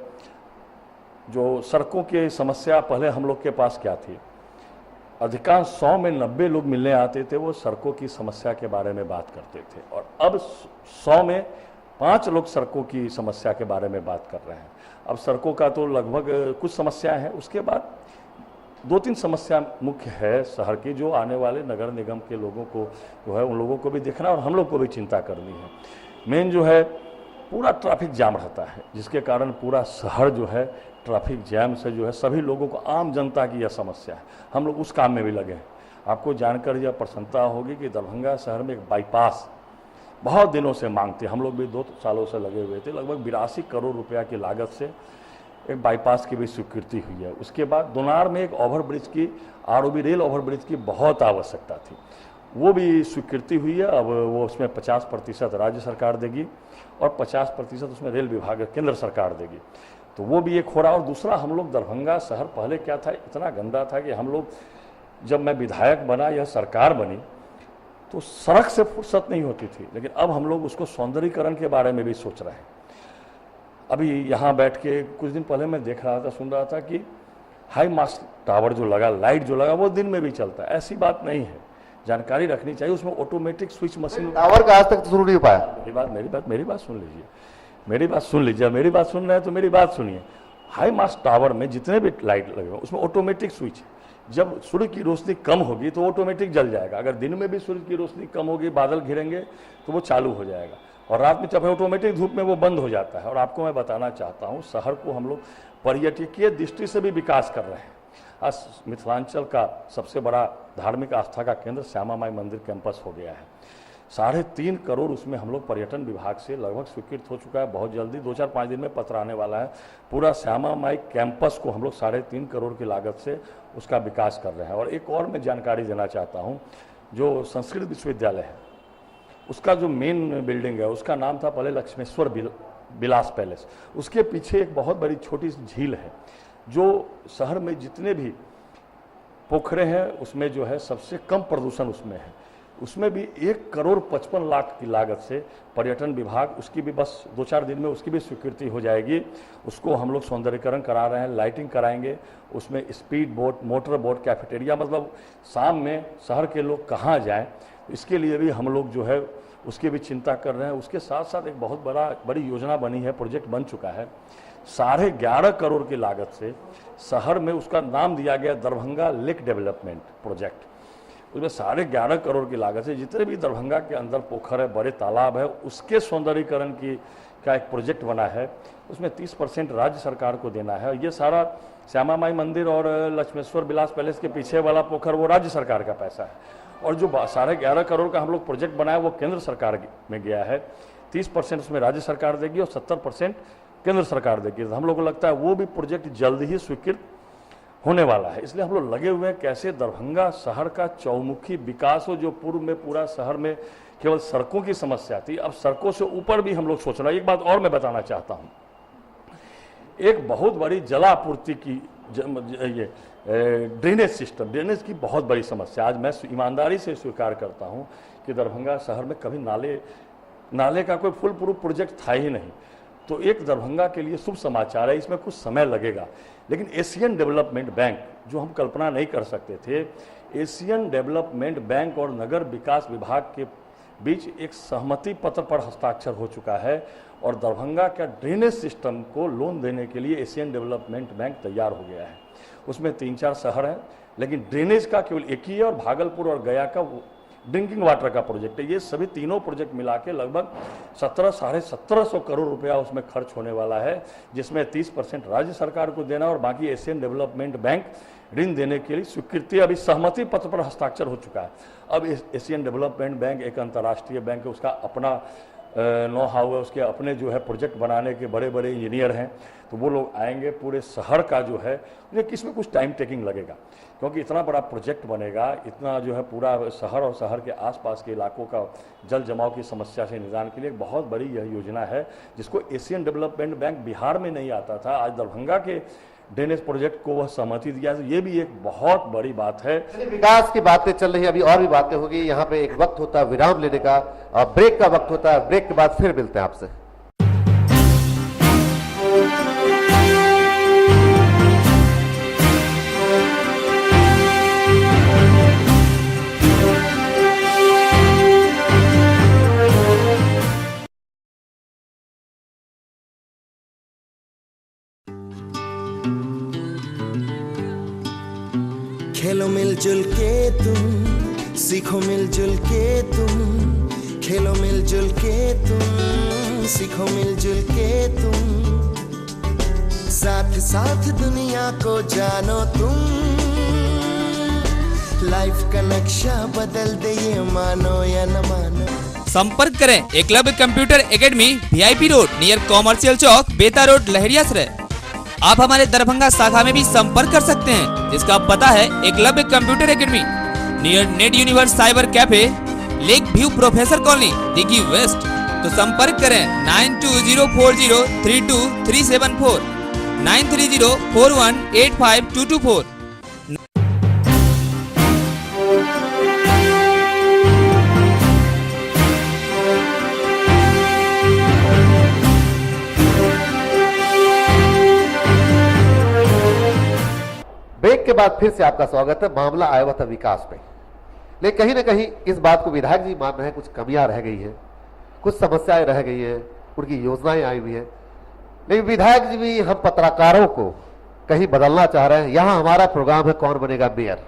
S3: जो सड़कों की समस्या पहले हम लोग के पास क्या थी, अधिकांश 100 में 90 लोग मिलने आते थे, वो सड़कों की समस्या के बारे में बात करते थे। और अब 100 में 5 लोग सड़कों की समस्या के बारे में बात कर रहे हैं। अब सड़कों का तो लगभग कुछ समस्याएं हैं, उसके बाद 2-3 समस्या मुख्य है शहर की, जो आने वाले नगर निगम के लोगों को जो है, उन लोगों को भी देखना और हम लोग को भी चिंता करनी है। मेन जो है, पूरा ट्रैफिक जाम रहता है, जिसके कारण पूरा शहर जो है ट्रैफिक जैम से जो है सभी लोगों को, आम जनता की यह समस्या है। हम लोग उस काम में भी लगे हैं। आपको जानकर यह प्रसन्नता होगी कि दरभंगा शहर में एक बाईपास बहुत दिनों से मांगते, हम लोग भी 2 सालों से लगे हुए थे। लगभग 82 करोड़ रुपया की लागत से एक बाईपास की भी स्वीकृति हुई है। उसके बाद दोनार में एक ओवरब्रिज की, आरओबी रेल ओवरब्रिज की बहुत आवश्यकता थी, वो भी स्वीकृति हुई है। अब वो उसमें 50% राज्य सरकार देगी और 50% उसमें रेल विभाग केंद्र सरकार देगी, तो वो भी एक हो रहा। और दूसरा, हम लोग दरभंगा शहर पहले क्या था, इतना गंदा था कि हम लोग, जब मैं विधायक बना, यह सरकार बनी, तो सड़क से फुर्सत नहीं होती थी। लेकिन अब हम लोग उसको सौंदर्यीकरण के बारे में भी सोच रहे हैं। अभी यहाँ बैठ के कुछ दिन पहले मैं देख रहा था, सुन रहा था कि हाई मास्ट टावर जो लगा, लाइट जो लगा, वो दिन में भी चलता है। ऐसी बात नहीं है, जानकारी रखनी चाहिए। उसमें ऑटोमेटिक स्विच मशीन,
S1: टावर का आज तक तो शुरू नहीं हो पाया।
S3: मेरी बात सुन लीजिए, मेरी बात सुन रहे हैं तो मेरी बात सुनिए। हाई मास्ट टावर में जितने भी लाइट लगे हुए, उसमें ऑटोमेटिक स्विच है। जब सूर्य की रोशनी कम होगी तो ऑटोमेटिक जल जाएगा। अगर दिन में भी सूर्य की रोशनी कम होगी, बादल घिरेंगे, तो वो चालू हो जाएगा। और रात में जब ऑटोमेटिक धूप में वो बंद हो जाता है। और आपको मैं बताना चाहता हूँ, शहर को हम लोग पर्यटकीय दृष्टि से भी विकास कर रहे हैं। आज मिथिलांचल का सबसे बड़ा धार्मिक आस्था का केंद्र श्यामा माई मंदिर कैंपस हो गया है। 3.5 करोड़ उसमें हम लोग पर्यटन विभाग से लगभग स्वीकृत हो चुका है। बहुत जल्दी 2-4-5 दिन में पत्र आने वाला है। पूरा श्यामा माई कैंपस को हम लोग 3.5 करोड़ की लागत से उसका विकास कर रहे हैं। और एक और मैं जानकारी देना चाहता हूँ, जो संस्कृत विश्वविद्यालय है, उसका जो मेन बिल्डिंग है, उसका नाम था पहले लक्ष्मेश्वर विलास पैलेस। उसके पीछे एक बहुत बड़ी छोटी सी झील है, जो शहर में जितने भी पोखरे हैं उसमें जो है सबसे कम प्रदूषण उसमें है। उसमें भी 1 करोड़ 55 लाख की लागत से पर्यटन विभाग, उसकी भी बस 2-4 दिन में उसकी भी स्वीकृति हो जाएगी। उसको हम लोग सौंदर्यीकरण करा रहे हैं, लाइटिंग कराएंगे। उसमें speed boat, motor boat, cafeteria, मतलब शाम में शहर के लोग कहाँ जाएं, इसके लिए भी हम लोग जो है उसकी भी चिंता कर रहे हैं। उसके साथ साथ एक बहुत बड़ी योजना बनी है, प्रोजेक्ट बन चुका है। 11.5 करोड़ की लागत से शहर में, उसका नाम दिया गया दरभंगा लेक डेवलपमेंट प्रोजेक्ट। उसमें 11.5 करोड़ की लागत से जितने भी दरभंगा के अंदर पोखर है, बड़े तालाब है, उसके सौंदर्यीकरण का एक प्रोजेक्ट बना है। उसमें 30% राज्य सरकार को देना है। ये सारा श्यामा माई मंदिर और लक्ष्मेश्वर विलास पैलेस के पीछे वाला पोखर वो राज्य सरकार का पैसा है। और जो 11.5 करोड़ का हम लोग प्रोजेक्ट बनाया वो केंद्र सरकार में गया है। 30% उसमें राज्य सरकार देगी और 70% केंद्र सरकार देगी। तो हम लोग को लगता है वो भी प्रोजेक्ट जल्द ही स्वीकृत होने वाला है। इसलिए हम लोग लगे हुए हैं कैसे दरभंगा शहर का चौमुखी विकास हो। जो पूर्व में पूरा शहर में केवल सड़कों की समस्या थी, अब सड़कों से ऊपर भी हम लोग सोच रहे हैं। एक बात और मैं बताना चाहता हूँ, एक बहुत बड़ी जलापूर्ति की ये ड्रेनेज सिस्टम, ड्रेनेज की बहुत बड़ी समस्या। आज मैं ईमानदारी से स्वीकार करता हूँ कि दरभंगा शहर में कभी नाले का कोई फुल प्रूफ प्रोजेक्ट था ही नहीं। तो एक दरभंगा के लिए शुभ समाचार है, इसमें कुछ समय लगेगा, लेकिन एशियन डेवलपमेंट बैंक, जो हम कल्पना नहीं कर सकते थे, एशियन डेवलपमेंट बैंक और नगर विकास विभाग के बीच एक सहमति पत्र पर हस्ताक्षर हो चुका है। और दरभंगा का ड्रेनेज सिस्टम को लोन देने के लिए एशियन डेवलपमेंट बैंक तैयार हो गया है। उसमें 3-4 शहर हैं, लेकिन ड्रेनेज का केवल एक ही है, और भागलपुर और गया का ड्रिंकिंग वाटर का प्रोजेक्ट है। ये सभी तीनों प्रोजेक्ट मिला के लगभग 1700 करोड़ रुपया उसमें खर्च होने वाला है, जिसमें 30% राज्य सरकार को देना और बाकी एशियन डेवलपमेंट बैंक ऋण देने के लिए स्वीकृति, अभी सहमति पत्र पर हस्ताक्षर हो चुका है। अब एशियन डेवलपमेंट बैंक एक अंतर्राष्ट्रीय बैंक है, उसका अपना नो हाउ है, उसके अपने जो है प्रोजेक्ट बनाने के बड़े बड़े इंजीनियर हैं, तो वो लोग आएंगे। पूरे शहर का जो है उन्हें किस में कुछ टाइम टेकिंग लगेगा, क्योंकि इतना बड़ा प्रोजेक्ट बनेगा, इतना जो है पूरा शहर और शहर के आसपास के इलाकों का जल जमाव की समस्या से निदान के लिए एक बहुत बड़ी यह योजना है, जिसको एशियन डेवलपमेंट बैंक बिहार में नहीं आता था, आज दरभंगा के ड्रेनेज प्रोजेक्ट को वह सहमति दिया। तो ये भी एक बहुत बड़ी बात है।
S1: विकास की बातें चल रही है, अभी और भी बातें होगी। यहाँ पे एक वक्त होता है विराम लेने का, और ब्रेक का वक्त होता है। ब्रेक के बाद फिर मिलते हैं आपसे।
S5: खेलो मिलजुल के तुम, सीखो मिलजुल के तुम, खेलो मिलजुल के तुम, सीखो मिलजुल के तुम, साथ साथ दुनिया को जानो तुम, लाइफ का नक्शा बदल दे ये मानो या न मानो।
S6: संपर्क करें Eklavya computer academy, VIP road near commercial Chowk, Beta road, Laheriasarai. आप हमारे दरभंगा शाखा में भी संपर्क कर सकते हैं, जिसका पता है Eklavya computer academy near net universe cyber cafe, lake view, professor colony, Dighi west. तो संपर्क करें 9204032374, 9304185224।
S1: ब्रेक के बाद फिर से आपका स्वागत है। मामला आया हुआ था विकास पे, लेकिन कहीं ना कहीं इस बात को विधायक जी मान रहे हैं, कुछ कमियां रह गई हैं, कुछ समस्याएं रह गई हैं, उनकी योजनाएं आई हुई हैं। लेकिन विधायक जी भी हम पत्रकारों को कहीं बदलना चाह रहे हैं। यहां हमारा प्रोग्राम है कौन बनेगा मेयर।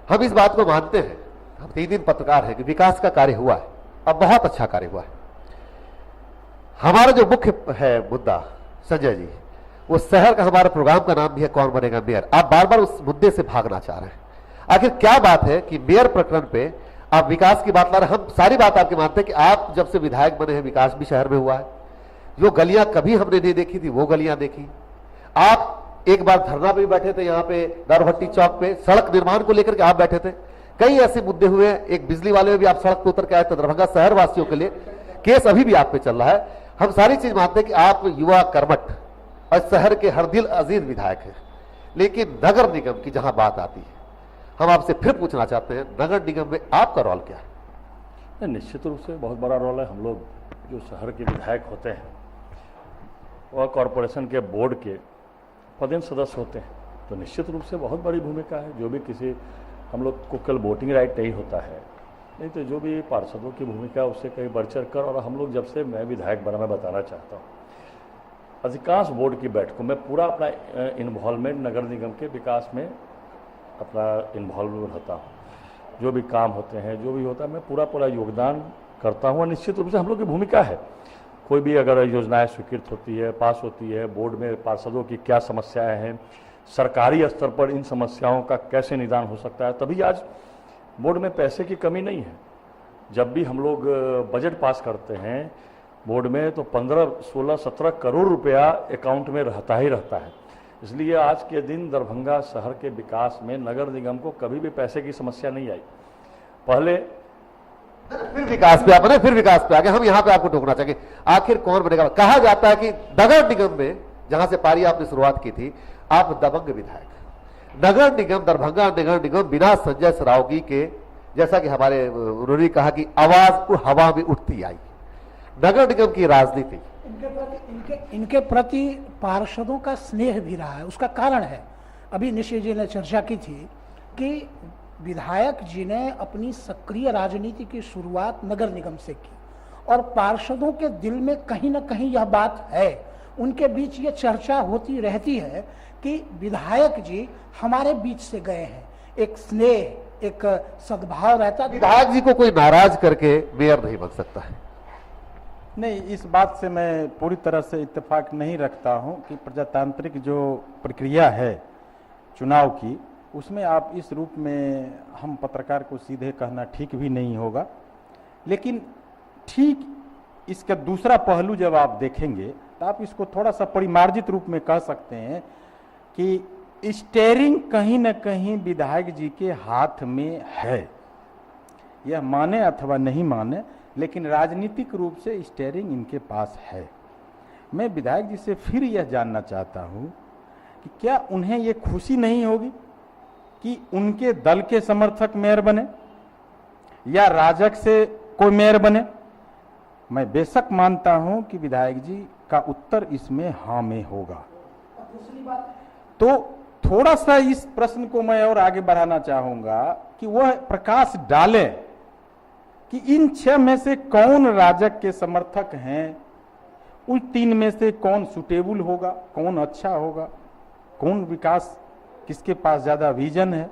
S1: हम इस बात को मानते हैं, हम 3 दिन पत्रकार हैं, कि विकास का कार्य हुआ है, अब बहुत अच्छा कार्य हुआ है। हमारा जो मुख्य है मुद्दा संजय जी, वो शहर का, हमारा प्रोग्राम का नाम भी है कौन बनेगा मेयर। आप बार बार उस मुद्दे से भागना चाह रहे हैं। आखिर क्या बात है कि मेयर प्रकरण पे आप विकास की बात ला रहे हैं। हम सारी बात आपकी मानते हैं कि आप जब से विधायक बने हैं विकास भी शहर में हुआ है। जो गलियां कभी हमने नहीं देखी थी वो गलियां देखी। आप एक बार धरना पे भी बैठे थे, यहाँ पे दारूहट्टी चौक पे सड़क निर्माण को लेकर के आप बैठे थे। कई ऐसे मुद्दे हुए हैं, एक बिजली वाले में भी आप सड़क पे उतर के आए थे। दरभंगा शहर वासियों के लिए केस अभी भी आप पे चल रहा है। हम सारी चीज मानते हैं कि आप युवा कर्मठ और शहर के हर दिल अजीज विधायक हैं। लेकिन नगर निगम की जहां बात आती है, हम आपसे फिर पूछना चाहते हैं, नगर निगम में आपका रोल क्या है?
S3: निश्चित रूप से बहुत बड़ा रोल है। हम लोग जो शहर के विधायक होते हैं वह कॉरपोरेशन के बोर्ड के पदेन सदस्य होते हैं, तो निश्चित रूप से बहुत बड़ी भूमिका है। जो भी किसी, हम लोग को कल वोटिंग राइट नहीं होता है, नहीं तो जो भी पार्षदों की भूमिका उससे कहीं बढ़ चढ़ कर, और हम लोग जब से मैं विधायक बना, मैं बताना चाहता हूँ, अधिकांश बोर्ड की बैठकों में पूरा अपना इन्वॉल्वमेंट नगर निगम के विकास में अपना इन्वॉल्व रहता हूँ। जो भी काम होते हैं, जो भी होता है, मैं पूरा योगदान करता हूँ। निश्चित रूप से हम लोग की भूमिका है, कोई भी अगर योजनाएं स्वीकृत होती है, पास होती है, बोर्ड में पार्षदों की क्या समस्याएं हैं, सरकारी स्तर पर इन समस्याओं का कैसे निदान हो सकता है। तभी आज बोर्ड में पैसे की कमी नहीं है। जब भी हम लोग बजट पास करते हैं बोर्ड में, तो 15, 16, 17 करोड़ रुपया अकाउंट में रहता ही रहता है। इसलिए आज के दिन दरभंगा शहर के विकास में नगर निगम को कभी भी पैसे की समस्या नहीं आई। पहले
S1: फिर विकास पे आपने, फिर विकास पे आगे हम यहाँ पे आपको टोकना चाहेंगे, आखिर कौन बनेगा? कहा जाता है कि नगर निगम में, जहां से पारी आपने शुरुआत की थी, आप दबंग विधायक। नगर निगम, दरभंगा नगर निगम बिना संजय सरावगी के, जैसा कि हमारे उन्होंने कहा कि आवाज हवा में उठती आई। नगर निगम की राजनीति
S2: इनके प्रति पार्षदों का स्नेह भी रहा है। उसका कारण है, अभी निश्चय जी ने चर्चा की थी कि विधायक जी ने अपनी सक्रिय राजनीति की शुरुआत नगर निगम से की, और पार्षदों के दिल में कहीं ना कहीं यह बात है, उनके बीच ये चर्चा होती रहती है कि विधायक जी हमारे बीच से गए हैं। एक स्नेह, एक सद्भाव रहता है।
S1: विधायक जी को कोई नाराज करके मेयर नहीं बन सकता है।
S4: नहीं, इस बात से मैं पूरी तरह से इत्तेफाक नहीं रखता हूं कि प्रजातांत्रिक जो प्रक्रिया है चुनाव की, उसमें आप इस रूप में हम पत्रकार को सीधे कहना ठीक भी नहीं होगा। लेकिन ठीक इसका दूसरा पहलू जब आप देखेंगे तो आप इसको थोड़ा सा परिमार्जित रूप में कह सकते हैं कि स्टेयरिंग कहीं न कहीं विधायक जी के हाथ में है। यह माने अथवा नहीं माने, लेकिन राजनीतिक रूप से स्टेयरिंग इनके पास है। मैं विधायक जी से फिर यह जानना चाहता हूं कि क्या उन्हें यह खुशी नहीं होगी कि उनके दल के समर्थक मेयर बने या राजग से कोई मेयर बने? मैं बेशक मानता हूं कि विधायक जी का उत्तर इसमें हाँ में होगा।
S2: दूसरी बात,
S4: तो थोड़ा सा इस प्रश्न को मैं और आगे बढ़ाना चाहूंगा कि वह प्रकाश डाले कि इन 6 में से कौन राजग के समर्थक हैं, उन 3 में से कौन सुटेबल होगा, कौन अच्छा होगा, कौन विकास, किसके पास ज्यादा विजन है।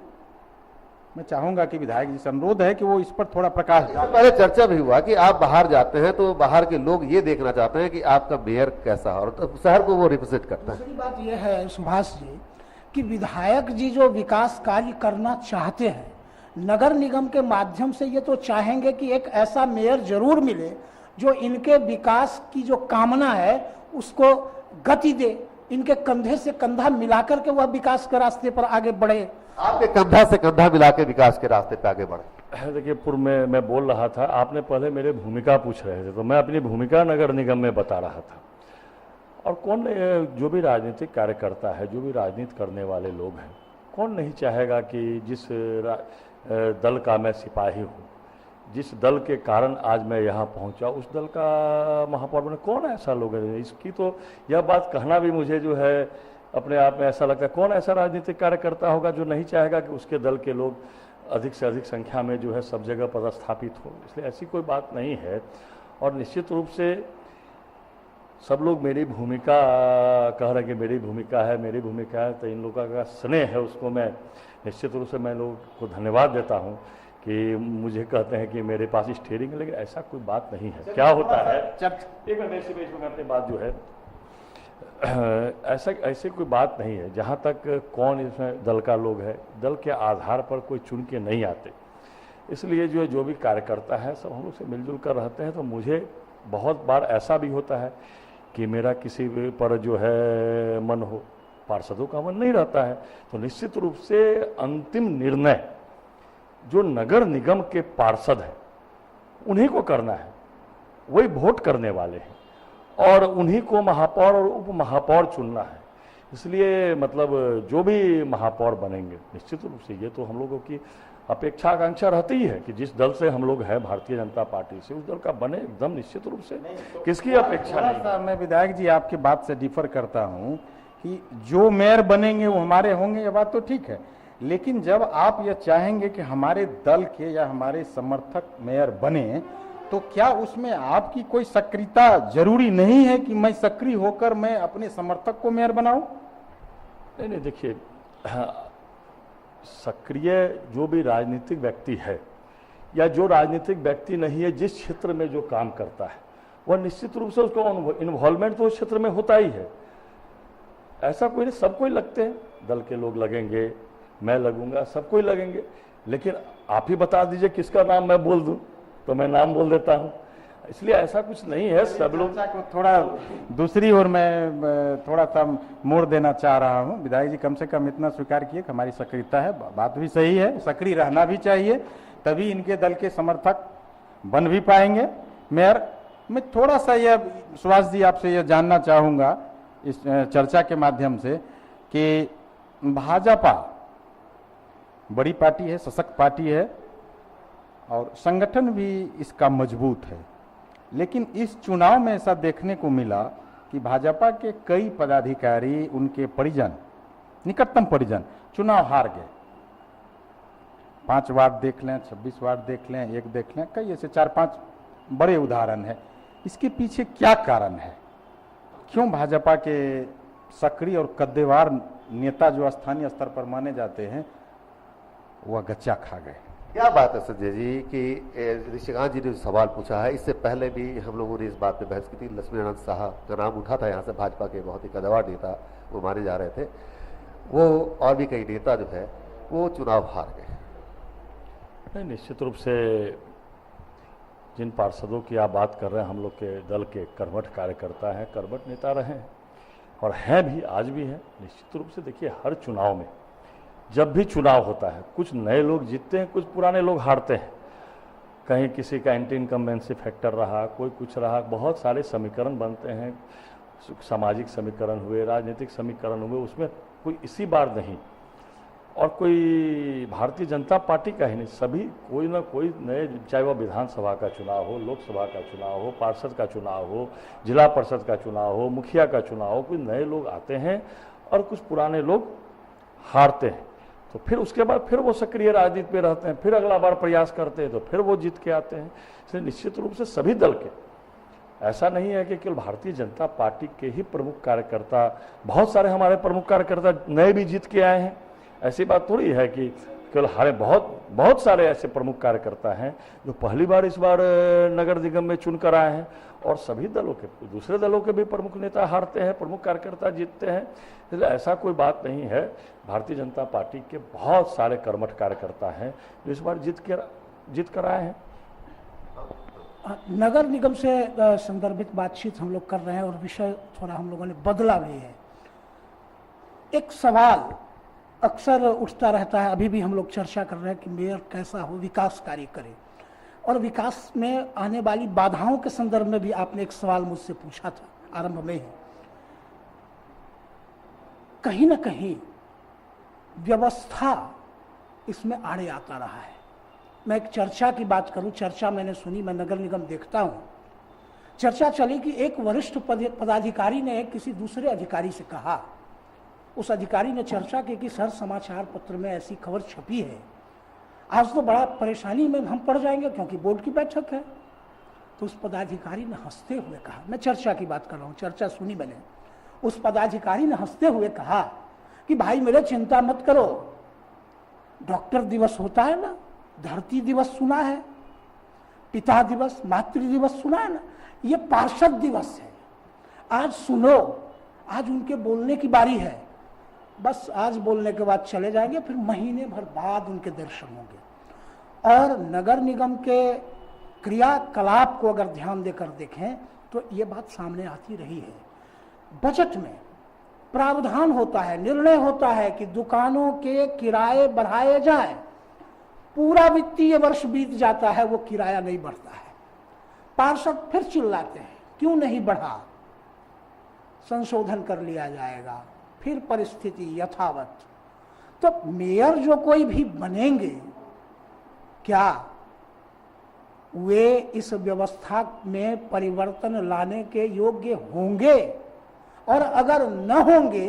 S4: मैं चाहूंगा कि विधायक जी से अनुरोध है कि वो इस पर थोड़ा प्रकाश डालें।
S1: पहले चर्चा भी हुआ कि आप बाहर जाते हैं तो बाहर के लोग ये देखना चाहते हैं कि आपका मेयर कैसा है और तो शहर को वो रिप्रेजेंट करता है।
S2: दूसरी बात यह है सुभाष जी कि विधायक जी जो विकास कार्य करना चाहते हैं, नगर निगम के माध्यम से ये तो चाहेंगे कि एक ऐसा मेयर जरूर मिले जो इनके विकास की जो कामना है उसको गति दे, इनके कंधे से कंधा मिलाकर के वह विकास के रास्ते पर आगे बढ़े।
S1: आपके कंधा से कंधा मिला के विकास के रास्ते पे आगे बढ़े।
S3: देखिए, पूर्व में मैं बोल रहा था, आपने पहले मेरे भूमिका पूछ रहे थे, तो मैं अपनी भूमिका नगर निगम में बता रहा था। और कौन, जो भी राजनीतिक कार्यकर्ता है, जो भी राजनीति करने वाले लोग हैं, कौन नहीं चाहेगा कि जिस दल का मैं सिपाही हूँ, जिस दल के कारण आज मैं यहाँ पहुँचा, उस दल का महापौर बने। कौन ऐसा लोग है, इसकी तो यह बात कहना भी मुझे जो है अपने आप में ऐसा लगता है, कौन ऐसा राजनीतिक कार्यकर्ता होगा जो नहीं चाहेगा कि उसके दल के लोग अधिक से अधिक संख्या में जो है सब जगह पदस्थापित हो। इसलिए ऐसी कोई बात नहीं है। और निश्चित रूप से सब लोग मेरी भूमिका कह रहे हैं कि मेरी भूमिका है, मेरी भूमिका है, तो इन लोगों का स्नेह है, उसको मैं निश्चित रूप से मैं लोगों को धन्यवाद देता हूं कि मुझे कहते हैं कि मेरे पास स्टीयरिंग है, लेकिन ऐसा कोई बात नहीं है। क्या होता है, एक मिनट से मैं अपनी बात जो है, ऐसे कोई बात नहीं है। जहां तक कौन इसमें दल का लोग है, दल के आधार पर कोई चुन के नहीं आते। इसलिए जो भी कार्यकर्ता है सब हम लोग से मिलजुल कर रहते हैं। तो मुझे बहुत बार ऐसा भी होता है कि मेरा किसी पर जो है मन हो, पार्षदों का मन नहीं रहता है, तो निश्चित रूप से अंतिम निर्णय जो नगर निगम के पार्षद हैं उन्हीं को करना है, वही वोट करने वाले हैं और उन्हीं को महापौर और उप महापौर चुनना है। इसलिए मतलब जो भी महापौर बनेंगे, निश्चित रूप से ये तो हम लोगों की अपेक्षा आकांक्षा रहती ही है कि जिस दल से हम लोग हैं, भारतीय जनता पार्टी से, उस दल का बने, एकदम निश्चित रूप से। किसकी अपेक्षा नहीं।
S4: मैं विधायक जी आपकी बात से डिफर करता हूं कि जो मेयर बनेंगे वो हमारे होंगे, ये बात तो ठीक है, लेकिन जब आप ये चाहेंगे कि हमारे दल के या हमारे समर्थक मेयर बने, तो क्या उसमें आपकी कोई सक्रियता जरूरी नहीं है कि मैं सक्रिय होकर मैं अपने समर्थक को मेयर बनाऊं?
S3: नहीं, देखिए, सक्रिय जो भी राजनीतिक व्यक्ति है या जो राजनीतिक व्यक्ति नहीं है, जिस क्षेत्र में जो काम करता है, वह निश्चित रूप से उसको इन्वॉल्वमेंट तो उस क्षेत्र में होता ही है। ऐसा कोई नहीं, सब कोई लगते हैं, दल के लोग लगेंगे, मैं लगूंगा, सब कोई लगेंगे, लेकिन आप ही बता दीजिए किसका नाम मैं बोल दूं तो मैं नाम बोल देता हूं। इसलिए ऐसा कुछ नहीं है। सब लोग
S4: को थोड़ा दूसरी ओर मैं थोड़ा सा मोड़ देना चाह रहा हूं। विधायक जी कम से कम इतना स्वीकार किए कि हमारी सक्रियता है, बात भी सही है, सक्रिय रहना भी चाहिए, तभी इनके दल के समर्थक बन भी पाएंगे मेयर। मैं थोड़ा सा यह सुभाष जी आपसे यह जानना चाहूंगा इस चर्चा के माध्यम से कि भाजपा बड़ी पार्टी है, सशक्त पार्टी है और संगठन भी इसका मजबूत है, लेकिन इस चुनाव में ऐसा देखने को मिला कि भाजपा के कई पदाधिकारी, उनके परिजन, निकटतम परिजन चुनाव हार गए। 5 वार्ड देख लें, 26 वार्ड देख लें, 1 देख लें, कई ऐसे 4-5 बड़े उदाहरण है। इसके पीछे क्या कारण है? क्यों भाजपा के सक्रिय और कद्देवार नेता जो स्थानीय स्तर पर माने जाते हैं वह गच्चा खा गए?
S1: क्या बात है संजय जी कि ऋषिकांत जी ने सवाल पूछा है, इससे पहले भी हम लोगों ने इस बात पे बहस की थी। लक्ष्मीनारायण शाह का नाम उठा था यहाँ से, भाजपा के बहुत ही कद्दावर नेता वो माने जा रहे थे, वो और भी कई नेता जो है वो चुनाव हार गए।
S3: नहीं, निश्चित रूप से जिन पार्षदों की आप बात कर रहे हैं, हम लोग के दल के कर्मठ कार्यकर्ता हैं, कर्मठ नेता रहे हैं और हैं भी, आज भी हैं। निश्चित रूप से देखिए, हर चुनाव में जब भी चुनाव होता है, कुछ नए लोग जीतते हैं, कुछ पुराने लोग हारते हैं। कहीं किसी का एंटी इनकम्बेंसी फैक्टर रहा, कोई कुछ रहा, बहुत सारे समीकरण बनते हैं, सामाजिक समीकरण हुए, राजनीतिक समीकरण हुए, उसमें कोई इसी बार नहीं और कोई भारतीय जनता पार्टी का ही नहीं, सभी कोई ना कोई नए, चाहे वह विधानसभा का चुनाव हो, लोकसभा का चुनाव हो, पार्षद का चुनाव हो, जिला परिषद का चुनाव हो, मुखिया का चुनाव हो, कोई नए लोग आते हैं और कुछ पुराने लोग हारते हैं। तो फिर उसके बाद फिर वो सक्रिय राजनीति में रहते हैं, फिर अगला बार प्रयास करते हैं तो फिर वो जीत के आते हैं। इसलिए निश्चित रूप से सभी दल के, ऐसा नहीं है कि केवल भारतीय जनता पार्टी के ही प्रमुख कार्यकर्ता, बहुत सारे हमारे प्रमुख कार्यकर्ता नए भी जीत के आए हैं। ऐसी बात थोड़ी है कि केवल हमारे बहुत सारे ऐसे प्रमुख कार्यकर्ता हैं जो पहली बार इस बार नगर निगम में चुनकर आए हैं और सभी दलों के, दूसरे दलों के भी प्रमुख नेता हारते हैं, प्रमुख कार्यकर्ता जीतते हैं। इसलिए ऐसा कोई बात नहीं है। भारतीय जनता पार्टी के बहुत सारे कर्मठ कार्यकर्ता हैं जो इस बार जीत कर आए हैं।
S2: नगर निगम से संदर्भित बातचीत हम लोग कर रहे हैं और विषय थोड़ा हम लोगों ने बदला भी है। एक सवाल अक्सर उठता रहता है, अभी भी हम लोग चर्चा कर रहे हैं कि मेयर कैसा हो, विकास कार्य करे, और विकास में आने वाली बाधाओं के संदर्भ में भी आपने एक सवाल मुझसे पूछा था आरंभ में ही। कहीं ना कहीं व्यवस्था इसमें आड़े आता रहा है। मैं एक चर्चा की बात करूं, चर्चा मैंने सुनी, मैं नगर निगम देखता हूं, चर्चा चली कि एक वरिष्ठ पदाधिकारी ने किसी दूसरे अधिकारी से कहा, उस अधिकारी ने चर्चा की कि सर समाचार पत्र में ऐसी खबर छपी है, आज तो बड़ा परेशानी में हम पड़ जाएंगे क्योंकि बोर्ड की बैठक है। तो उस पदाधिकारी ने हंसते हुए कहा, मैं चर्चा की बात कर रहा हूँ, चर्चा सुनी मैंने, उस पदाधिकारी ने हंसते हुए कहा कि भाई मेरे चिंता मत करो, डॉक्टर दिवस होता है ना, धरती दिवस सुना है, पिता दिवस, मातृ दिवस सुना है ना, ये पार्षद दिवस है, आज सुनो, आज उनके बोलने की बारी है, बस आज बोलने के बाद चले जाएंगे, फिर महीने भर बाद उनके दर्शन होंगे। और नगर निगम के क्रियाकलाप को अगर ध्यान देकर देखें तो ये बात सामने आती रही है। बजट में प्रावधान होता है, निर्णय होता है कि दुकानों के किराए बढ़ाए जाएं, पूरा वित्तीय वर्ष बीत जाता है, वो किराया नहीं बढ़ता है, पार्षद फिर चिल्लाते हैं क्यों नहीं बढ़ा, संशोधन कर लिया जाएगा, फिर परिस्थिति यथावत। तो मेयर जो कोई भी बनेंगे, क्या वे इस व्यवस्था में परिवर्तन लाने के योग्य होंगे? और अगर न होंगे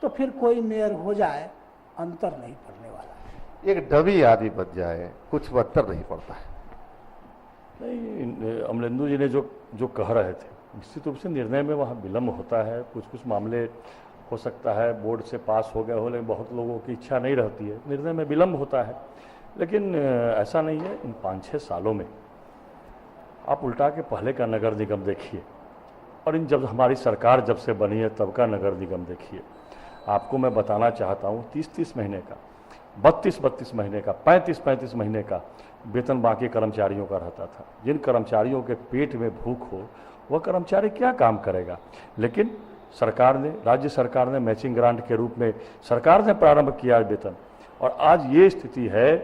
S2: तो फिर कोई मेयर हो जाए, अंतर नहीं पड़ने वाला है।
S1: एक डमी आदमी बन जाए, कुछ अंतर नहीं पड़ता है।
S3: नहीं, अमलेंदु जी ने जो कह रहे थे, निश्चित रूप से निर्णय में वहाँ विलम्ब होता है। कुछ मामले हो सकता है बोर्ड से पास हो गए हो, लेकिन बहुत लोगों की इच्छा नहीं रहती है, निर्णय में विलम्ब होता है। लेकिन ऐसा नहीं है। इन 5-6 सालों में आप उल्टा के पहले का नगर निगम देखिए और इन जब हमारी सरकार जब से बनी है तब का नगर निगम देखिए। आपको मैं बताना चाहता हूँ, 30-30 महीने का, 32-32 महीने का, 35-35 महीने का वेतन बाकी कर्मचारियों का रहता था। जिन कर्मचारियों के पेट में भूख हो वह कर्मचारी क्या काम करेगा। लेकिन सरकार ने, राज्य सरकार ने मैचिंग ग्रांट के रूप में सरकार ने प्रारंभ किया वेतन, और आज ये स्थिति है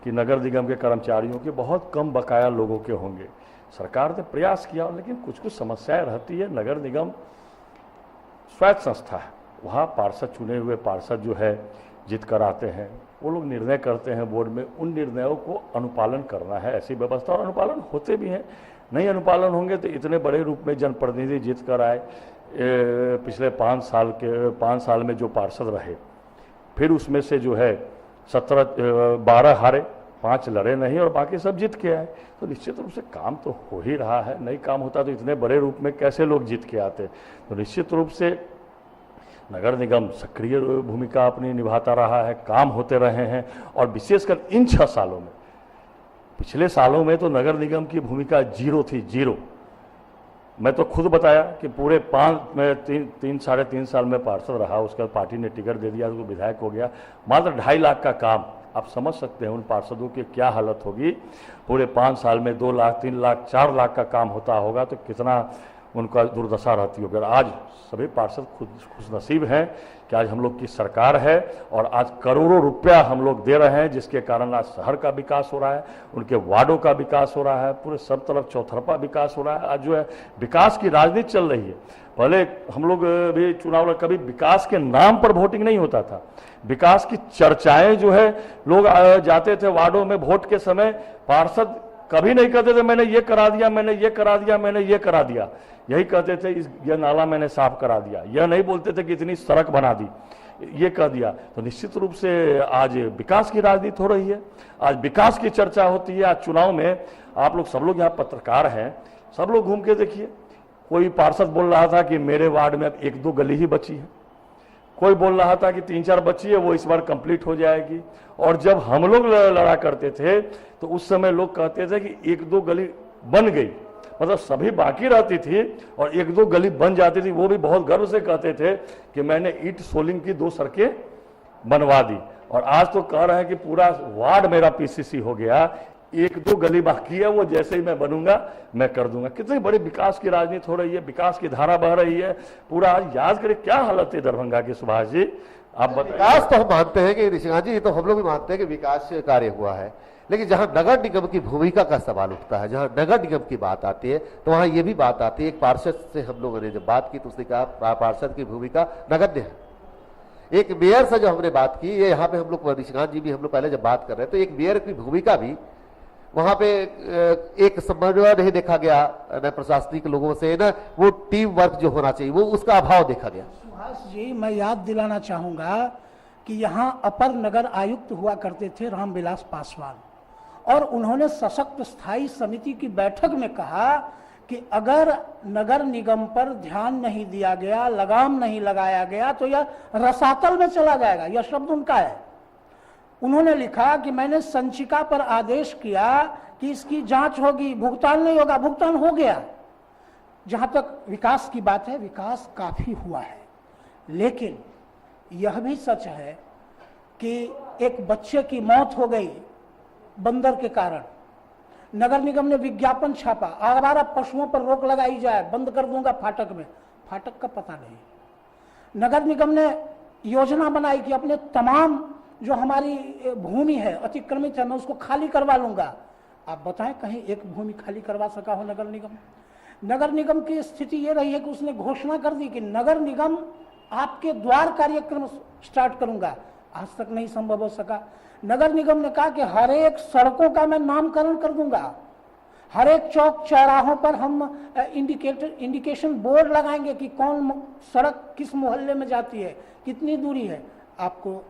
S3: कि नगर निगम के कर्मचारियों के बहुत कम बकाया लोगों के होंगे। सरकार ने प्रयास किया, लेकिन कुछ समस्याएं रहती है। नगर निगम स्वायत्त संस्था है, वहाँ पार्षद, चुने हुए पार्षद जो है जीत कर आते हैं, वो लोग निर्णय करते हैं बोर्ड में, उन निर्णयों को अनुपालन करना है, ऐसी व्यवस्था, और अनुपालन होते भी हैं। नहीं अनुपालन होंगे तो इतने बड़े रूप में जनप्रतिनिधि जीत कर आए, पिछले 5 साल में जो पार्षद रहे, फिर उसमें से जो है 12 हारे, 5 लड़े नहीं और बाकी सब जीत के आए। तो निश्चित रूप से काम तो हो ही रहा है। नहीं काम होता तो इतने बड़े रूप में कैसे लोग जीत के आते। तो निश्चित रूप से नगर निगम सक्रिय भूमिका अपनी निभाता रहा है, काम होते रहे हैं। और विशेषकर इन 6 सालों में, पिछले सालों में तो नगर निगम की भूमिका जीरो थी, जीरो। मैं तो खुद बताया कि पूरे 3 साढ़े 3 साल में पार्षद रहा, उसके बाद पार्टी ने टिकट दे दिया तो विधायक हो गया। मात्र 2.5 लाख का काम आप समझ सकते हैं उन पार्षदों की क्या हालत होगी। पूरे 5 साल में 2 लाख 3 लाख 4 लाख का काम होता होगा तो कितना उनका दुर्दशा रहती होगी। आज सभी पार्षद खुशनसीब हैं कि आज हम लोग की सरकार है और आज करोड़ों रुपया हम लोग दे रहे हैं, जिसके कारण आज शहर का विकास हो रहा है, उनके वार्डों का विकास हो रहा है, पूरे सब तरफ चौतरफा विकास हो रहा है। आज जो है विकास की राजनीति चल रही है। पहले हम लोग भी चुनाव में कभी विकास के नाम पर वोटिंग नहीं होता था, विकास की चर्चाएं जो है लोग जाते थे वार्डों में वोट के समय, पार्षद कभी नहीं कहते थे मैंने ये करा दिया, मैंने ये करा दिया, मैंने ये करा दिया, यही कहते थे यह नाला मैंने साफ करा दिया। यह नहीं बोलते थे कि इतनी सड़क बना दी, ये कह दिया। तो निश्चित रूप से आज विकास की राजनीति हो रही है, आज विकास की चर्चा होती है। आज चुनाव में आप लोग सब लोग यहाँ पत्रकार हैं, सब लोग घूम के देखिए, कोई पार्षद बोल रहा था कि मेरे वार्ड में अब 1-2 गली ही बची है, कोई बोल रहा था कि 3-4 बची है वो इस बार कंप्लीट हो जाएगी। और जब हम लोग लड़ा करते थे तो उस समय लोग कहते थे कि 1-2 गली बन गई, मतलब सभी बाकी रहती थी और 1-2 गली बन जाती थी, वो भी बहुत गर्व से कहते थे कि मैंने ईंट सोलिंग की 2 सड़कें बनवा दी। और आज तो कह रहे हैं कि पूरा वार्ड मेरा पीसीसी हो गया, 1-2 गली बाकी है, वो जैसे ही मैं बनूंगा मैं कर दूंगा। कितनी बड़ी विकास की राजनीति हो रही है, विकास की धारा बह रही है पूरा। आज याद करें क्या हालत है दरभंगा की, सुभाष जी आप बताइए।
S1: विकास तो हम मानते हैं कि ऋषिकांत जी, तो हम लोग भी मानते हैं कि विकास कार्य हुआ है, लेकिन जहां नगर निगम की भूमिका का सवाल उठता है, जहां नगर निगम की बात आती है, तो वहां यह भी बात आती है। एक पार्षद से हम लोगों ने जब बात की तो उसने कहा पार्षद की भूमिका नगण्य है। एक मेयर से जो हमने बात की, ये यहाँ पे हम लोग ऋषिकांत जी भी हम लोग पहले जब बात कर रहे हैं, तो एक मेयर की भूमिका भी वहां पे एक समन्वय नहीं देखा गया न प्रशासनिक लोगों से, न वो टीम वर्क जो होना चाहिए वो उसका अभाव देखा गया।
S2: सुभाष जी, मैं याद दिलाना चाहूंगा कि यहाँ अपर नगर आयुक्त हुआ करते थे रामविलास पासवान, और उन्होंने सशक्त स्थायी समिति की बैठक में कहा कि अगर नगर निगम पर ध्यान नहीं दिया गया, लगाम नहीं लगाया गया तो यह रसातल में चला जाएगा। यह शब्द उनका है। उन्होंने लिखा कि मैंने संचिका पर आदेश किया कि इसकी जांच होगी, भुगतान नहीं होगा, भुगतान हो गया। जहां तक विकास की बात है, विकास काफी हुआ है, लेकिन यह भी सच है कि एक बच्चे की मौत हो गई बंदर के कारण। नगर निगम ने विज्ञापन छापा, आवारा पशुओं पर रोक लगाई जाए, बंद कर दूंगा फाटक में, फाटक का पता नहीं। नगर निगम ने योजना बनाई कि अपने तमाम जो हमारी भूमि है अतिक्रमित है, मैं उसको खाली करवा लूंगा। आप बताएं कहीं एक भूमि खाली करवा सका हो नगर निगम? नगर निगम की स्थिति ये रही है कि उसने घोषणा कर दी कि नगर निगम आपके द्वार कार्यक्रम स्टार्ट करूंगा, आज तक नहीं संभव हो सका। नगर निगम ने कहा कि हर एक सड़कों का मैं नामकरण कर दूंगा, हर एक चौक चौराहों पर हम इंडिकेशन बोर्ड लगाएंगे कि कौन सड़क किस मोहल्ले में जाती है, कितनी दूरी है। आपको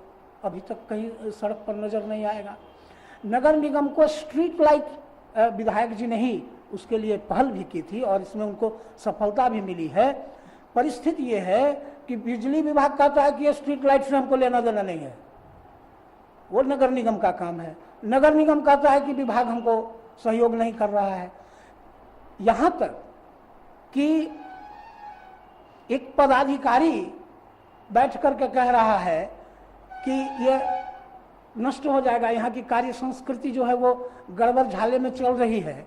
S2: अभी तक कहीं सड़क पर नजर नहीं आएगा। नगर निगम को स्ट्रीट लाइट विधायक जी ने ही उसके लिए पहल भी की थी और इसमें उनको सफलता भी मिली है। परिस्थिति ये है कि बिजली विभाग कहता है कि ये स्ट्रीट लाइट से हमको लेना देना नहीं है, वो नगर निगम का काम है। नगर निगम कहता है कि विभाग हमको सहयोग नहीं कर रहा है। यहां तक कि एक पदाधिकारी बैठ करके कह रहा है कि ये नष्ट हो जाएगा, यहाँ की कार्य संस्कृति जो है वो गड़बड़ झाले में चल रही है।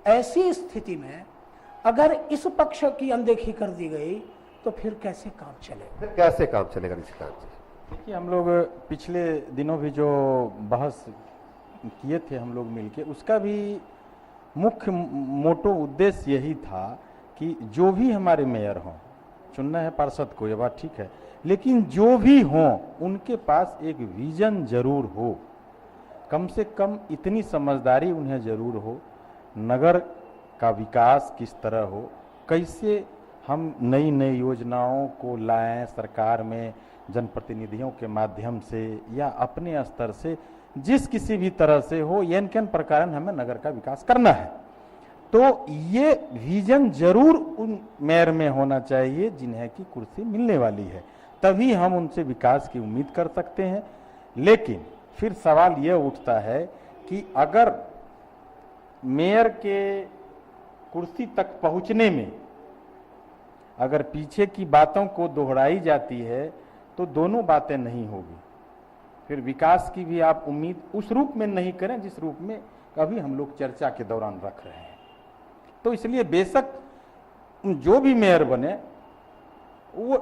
S2: ऐसी स्थिति में अगर इस पक्ष की अनदेखी कर दी गई तो फिर कैसे काम चलेगा?
S1: फिर कैसे काम चलेगा ऋषिकांत जी?
S4: देखिए, हम लोग पिछले दिनों भी जो बहस किए थे हम लोग मिलके, उसका भी मुख्य मोटो उद्देश्य यही था कि जो भी हमारे मेयर हों, चुनना है पार्षद को, ये बात ठीक है, लेकिन जो भी हों उनके पास एक विजन जरूर हो, कम से कम इतनी समझदारी उन्हें जरूर हो, नगर का विकास किस तरह हो, कैसे हम नई नई योजनाओं को लाएं सरकार में जनप्रतिनिधियों के माध्यम से या अपने स्तर से, जिस किसी भी तरह से हो, यन केन प्रकार हमें नगर का विकास करना है। तो ये विजन जरूर उन मेयर में होना चाहिए जिन्हें की कुर्सी मिलने वाली है, तभी हम उनसे विकास की उम्मीद कर सकते हैं। लेकिन फिर सवाल यह उठता है कि अगर मेयर के कुर्सी तक पहुंचने में अगर पीछे की बातों को दोहराई जाती है तो दोनों बातें नहीं होगी। फिर विकास की भी आप उम्मीद उस रूप में नहीं करें जिस रूप में अभी हम लोग चर्चा के दौरान रख रहे हैं। तो इसलिए बेशक जो भी मेयर बने वो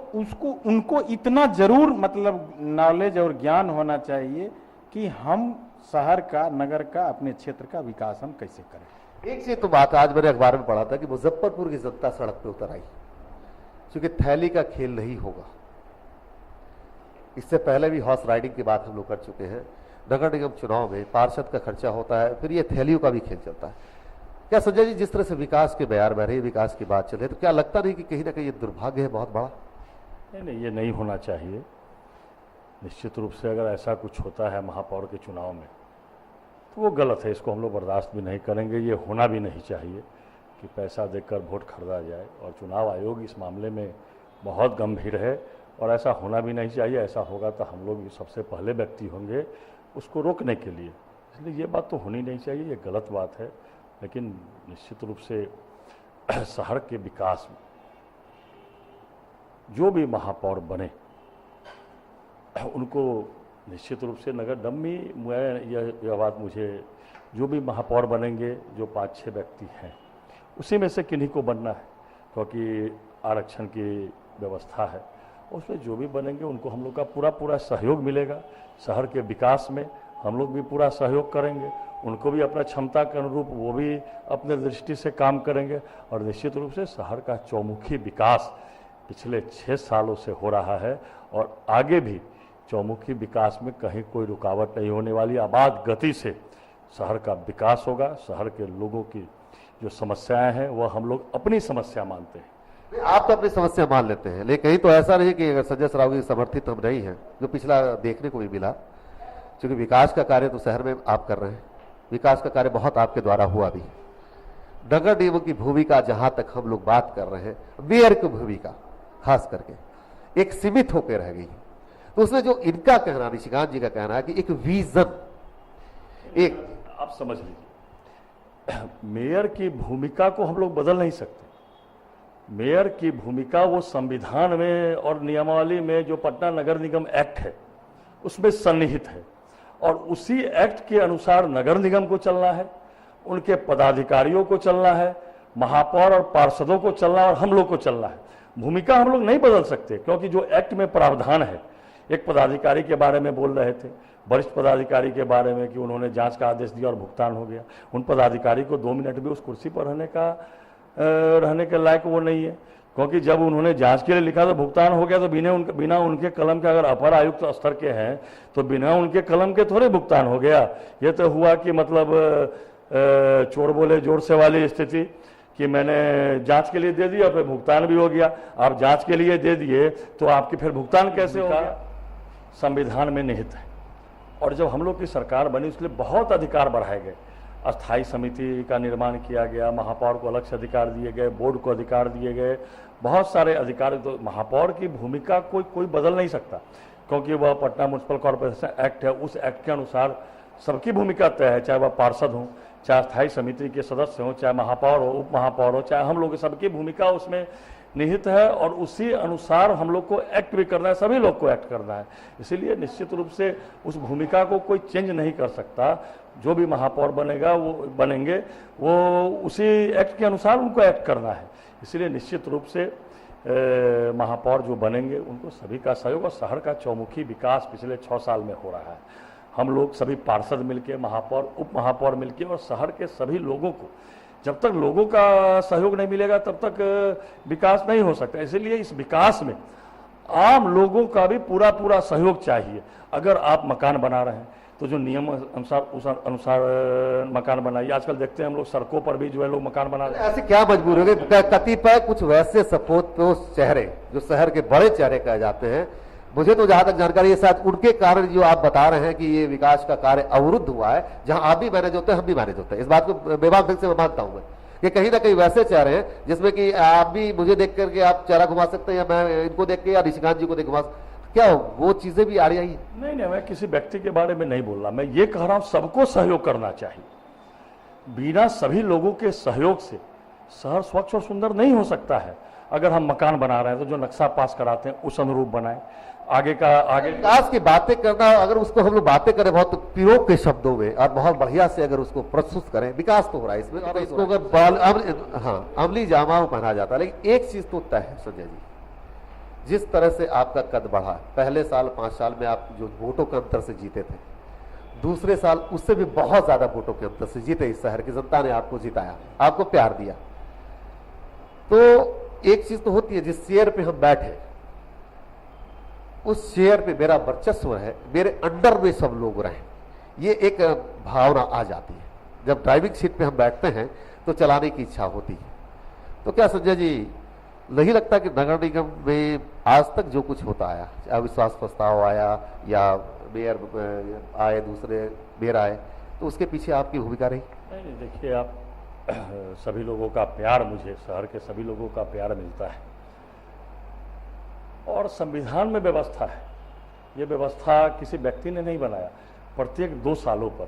S4: उनको इतना जरूर मतलब नॉलेज और ज्ञान होना चाहिए कि हम शहर का, नगर का, अपने क्षेत्र का विकास हम कैसे करें।
S1: एक चीज तो बात आज मैंने अखबार में पढ़ा था कि मुजफ्फरपुर की जनता सड़क पे उतर आई, क्योंकि थैली का खेल नहीं होगा। इससे पहले भी हॉर्स राइडिंग की बात हम लोग कर चुके हैं। नगर निगम चुनाव में पार्षद का खर्चा होता है, फिर ये थैलियों का भी खेल चलता है। क्या संजय जी, जिस तरह से विकास के बयार बह रही है, विकास की बात चल रही है, तो क्या लगता नहीं कि कहीं ना कहीं ये दुर्भाग्य है बहुत बड़ा?
S3: नहीं, ये नहीं होना चाहिए। निश्चित रूप से अगर ऐसा कुछ होता है महापौर के चुनाव में तो वो गलत है, इसको हम लोग बर्दाश्त भी नहीं करेंगे। ये होना भी नहीं चाहिए कि पैसा देकर वोट खरीदा जाए, और चुनाव आयोग इस मामले में बहुत गंभीर है और ऐसा होना भी नहीं चाहिए। ऐसा होगा तो हम लोग सबसे पहले व्यक्ति होंगे उसको रोकने के लिए, इसलिए ये बात तो होनी नहीं चाहिए, ये गलत बात है। लेकिन निश्चित रूप से शहर के विकास में जो भी महापौर बने उनको निश्चित रूप से नगर निगम में यह बात मुझे, जो भी महापौर बनेंगे जो 5-6 व्यक्ति हैं उसी में से किन्हीं को बनना है, क्योंकि आरक्षण की व्यवस्था है, उसमें जो भी बनेंगे उनको हम लोग का पूरा सहयोग मिलेगा। शहर के विकास में हम लोग भी पूरा सहयोग करेंगे, उनको भी अपना क्षमता के अनुरूप वो भी अपने दृष्टि से काम करेंगे, और निश्चित रूप से शहर का चौमुखी विकास पिछले 6 सालों से हो रहा है और आगे भी चौमुखी विकास में कहीं कोई रुकावट नहीं होने वाली। आबाद गति से शहर का विकास होगा। शहर के लोगों की जो समस्याएं हैं वह हम लोग अपनी समस्या मानते हैं।
S1: आप तो अपनी समस्या मान लेते हैं, लेकिन कहीं तो ऐसा नहीं कि अगर संजय सरावगी समर्थित हम नहीं हैं, जो पिछला देखने को भी मिला, क्योंकि विकास का कार्य तो शहर में आप कर रहे हैं, विकास का कार्य बहुत आपके द्वारा हुआ भी। नगर निगम की भूमिका जहां तक हम लोग बात कर रहे हैं, मेयर की भूमिका खास करके एक सीमित होकर रह गई। तो उसमें जो इनका कहना, निशिकांत जी का कहना है कि एक विजन, एक
S3: आप समझ लीजिए, मेयर की भूमिका को हम लोग बदल नहीं सकते। मेयर की भूमिका वो संविधान में और नियमावली में जो पटना नगर निगम एक्ट है उसमें सन्निहित है, और उसी एक्ट के अनुसार नगर निगम को चलना है, उनके पदाधिकारियों को चलना है, महापौर और पार्षदों को चलना है और हम लोग को चलना है। भूमिका हम लोग नहीं बदल सकते, क्योंकि जो एक्ट में प्रावधान है, एक पदाधिकारी के बारे में बोल रहे थे, वरिष्ठ पदाधिकारी के बारे में कि उन्होंने जांच का आदेश दिया और भुगतान हो गया। उन पदाधिकारी को 2 मिनट भी उस कुर्सी पर रहने के लायक वो नहीं है, क्योंकि जब उन्होंने जांच के लिए लिखा तो भुगतान हो गया, तो बिना उनके कलम के, अगर अपर आयुक्त स्तर के हैं तो बिना उनके कलम के थोड़े भुगतान हो गया। ये तो हुआ कि मतलब चोर बोले जोर से वाली स्थिति कि मैंने जांच के लिए दे दिया फिर भुगतान भी हो गया। आप जांच के लिए दे दिए तो आपकी फिर भुगतान कैसे होगा? संविधान में निहित है। और जब हम लोग की सरकार बनी उसके लिए बहुत अधिकार बढ़ाए गए। अस्थायी समिति का निर्माण किया गया, महापौर को अलग से अधिकार दिए गए, बोर्ड को अधिकार दिए गए, बहुत सारे अधिकार। तो महापौर की भूमिका कोई बदल नहीं सकता, क्योंकि वह पटना म्युनिसिपल कॉर्पोरेशन एक्ट है, उस एक्ट के अनुसार सबकी भूमिका तय है, चाहे वह पार्षद हो, चाहे अस्थायी समिति के सदस्य हो, चाहे महापौर हो, उप महापौर हो, चाहे हम लोग, सबकी भूमिका उसमें निहित है, और उसी अनुसार हम लोग को एक्ट भी करना है, सभी लोग को एक्ट करना है। इसीलिए निश्चित रूप से उस भूमिका को कोई चेंज नहीं कर सकता। जो भी महापौर बनेंगे वो उसी एक्ट के अनुसार उनको एक्ट करना है। इसलिए निश्चित रूप से महापौर जो बनेंगे उनको सभी का सहयोग, और शहर का चौमुखी विकास पिछले 6 साल में हो रहा है। हम लोग सभी पार्षद मिलके, महापौर, उप महापौर मिलके, और शहर के सभी लोगों को, जब तक लोगों का सहयोग नहीं मिलेगा तब तक विकास नहीं हो सकता। इसलिए इस विकास में आम लोगों का भी पूरा सहयोग चाहिए। अगर आप मकान बना रहे हैं तो जो नियम अनुसार मकान बनाइए। आजकल देखते हैं हम लोग सड़कों पर भी जो है लोग मकान बना रहे हैं।
S1: ऐसे क्या मजबूर हो गए? कतिपय कुछ वैसे सपोज चेहरे जो शहर के बड़े चेहरे कहे जाते हैं, मुझे तो जहां तक जानकारी है शायद उनके कारण जो आप बता रहे हैं कि ये विकास का कार्य अवरुद्ध हुआ है, जहां आप भी मैनेज होते हैं, हम भी मैनेज होते हैं। इस बात को बेबाक ढंग से मैं मानता हूं कि कहीं ना कहीं वैसे चेहरे हैं जिसमें कि आप भी मुझे देख करके आप चेहरा घुमा सकते हैं, या मैं इनको देख के या निशिकांत जी को देख घुमा, क्या वो चीजें भी आ रही है?
S3: नहीं, मैं किसी व्यक्ति के बारे में नहीं बोल रहा। मैं ये कह रहा हूं सबको सहयोग करना चाहिए। बिना सभी लोगों के सहयोग से शहर स्वच्छ और सुंदर नहीं हो सकता है। अगर हम मकान बना रहे हैं तो जो नक्शा पास कराते हैं उस अनुरूप बनाएं। आगे
S1: विकास की बातें करना, अगर उसको हम लोग बातें करें बहुत प्रयोग के शब्दों में और बहुत बढ़िया से अगर उसको प्रस्तुत करें, विकास तो हो रहा है इसमें, और इसको अगर अमली जामा पहना जाता है। लेकिन एक चीज तो तय है संजय जी, जिस तरह से आपका कद बढ़ा, पहले साल 5 साल में आप जो वोटों के अंतर से जीते थे, दूसरे साल उससे भी बहुत ज्यादा वोटों के अंतर से जीते, इस शहर की जनता ने आपको जिताया, आपको प्यार दिया। तो एक चीज तो होती है, जिस चेयर पे हम बैठे उस चेयर पे मेरा वर्चस्व है, मेरे अंडर में सब लोग रहें, ये एक भावना आ जाती है। जब ड्राइविंग सीट पे हम बैठते हैं तो चलाने की इच्छा होती है। तो क्या संजय जी नहीं लगता कि नगर निगम में आज तक जो कुछ होता आया, अविश्वास प्रस्ताव आया या मेयर आए, दूसरे मेयर आए, तो उसके पीछे आपकी भूमिका रही?
S3: नहीं, देखिए आप सभी लोगों का प्यार, मुझे शहर के सभी लोगों का प्यार मिलता है और संविधान में व्यवस्था है। ये व्यवस्था किसी व्यक्ति ने नहीं बनाया। प्रत्येक 2 सालों पर,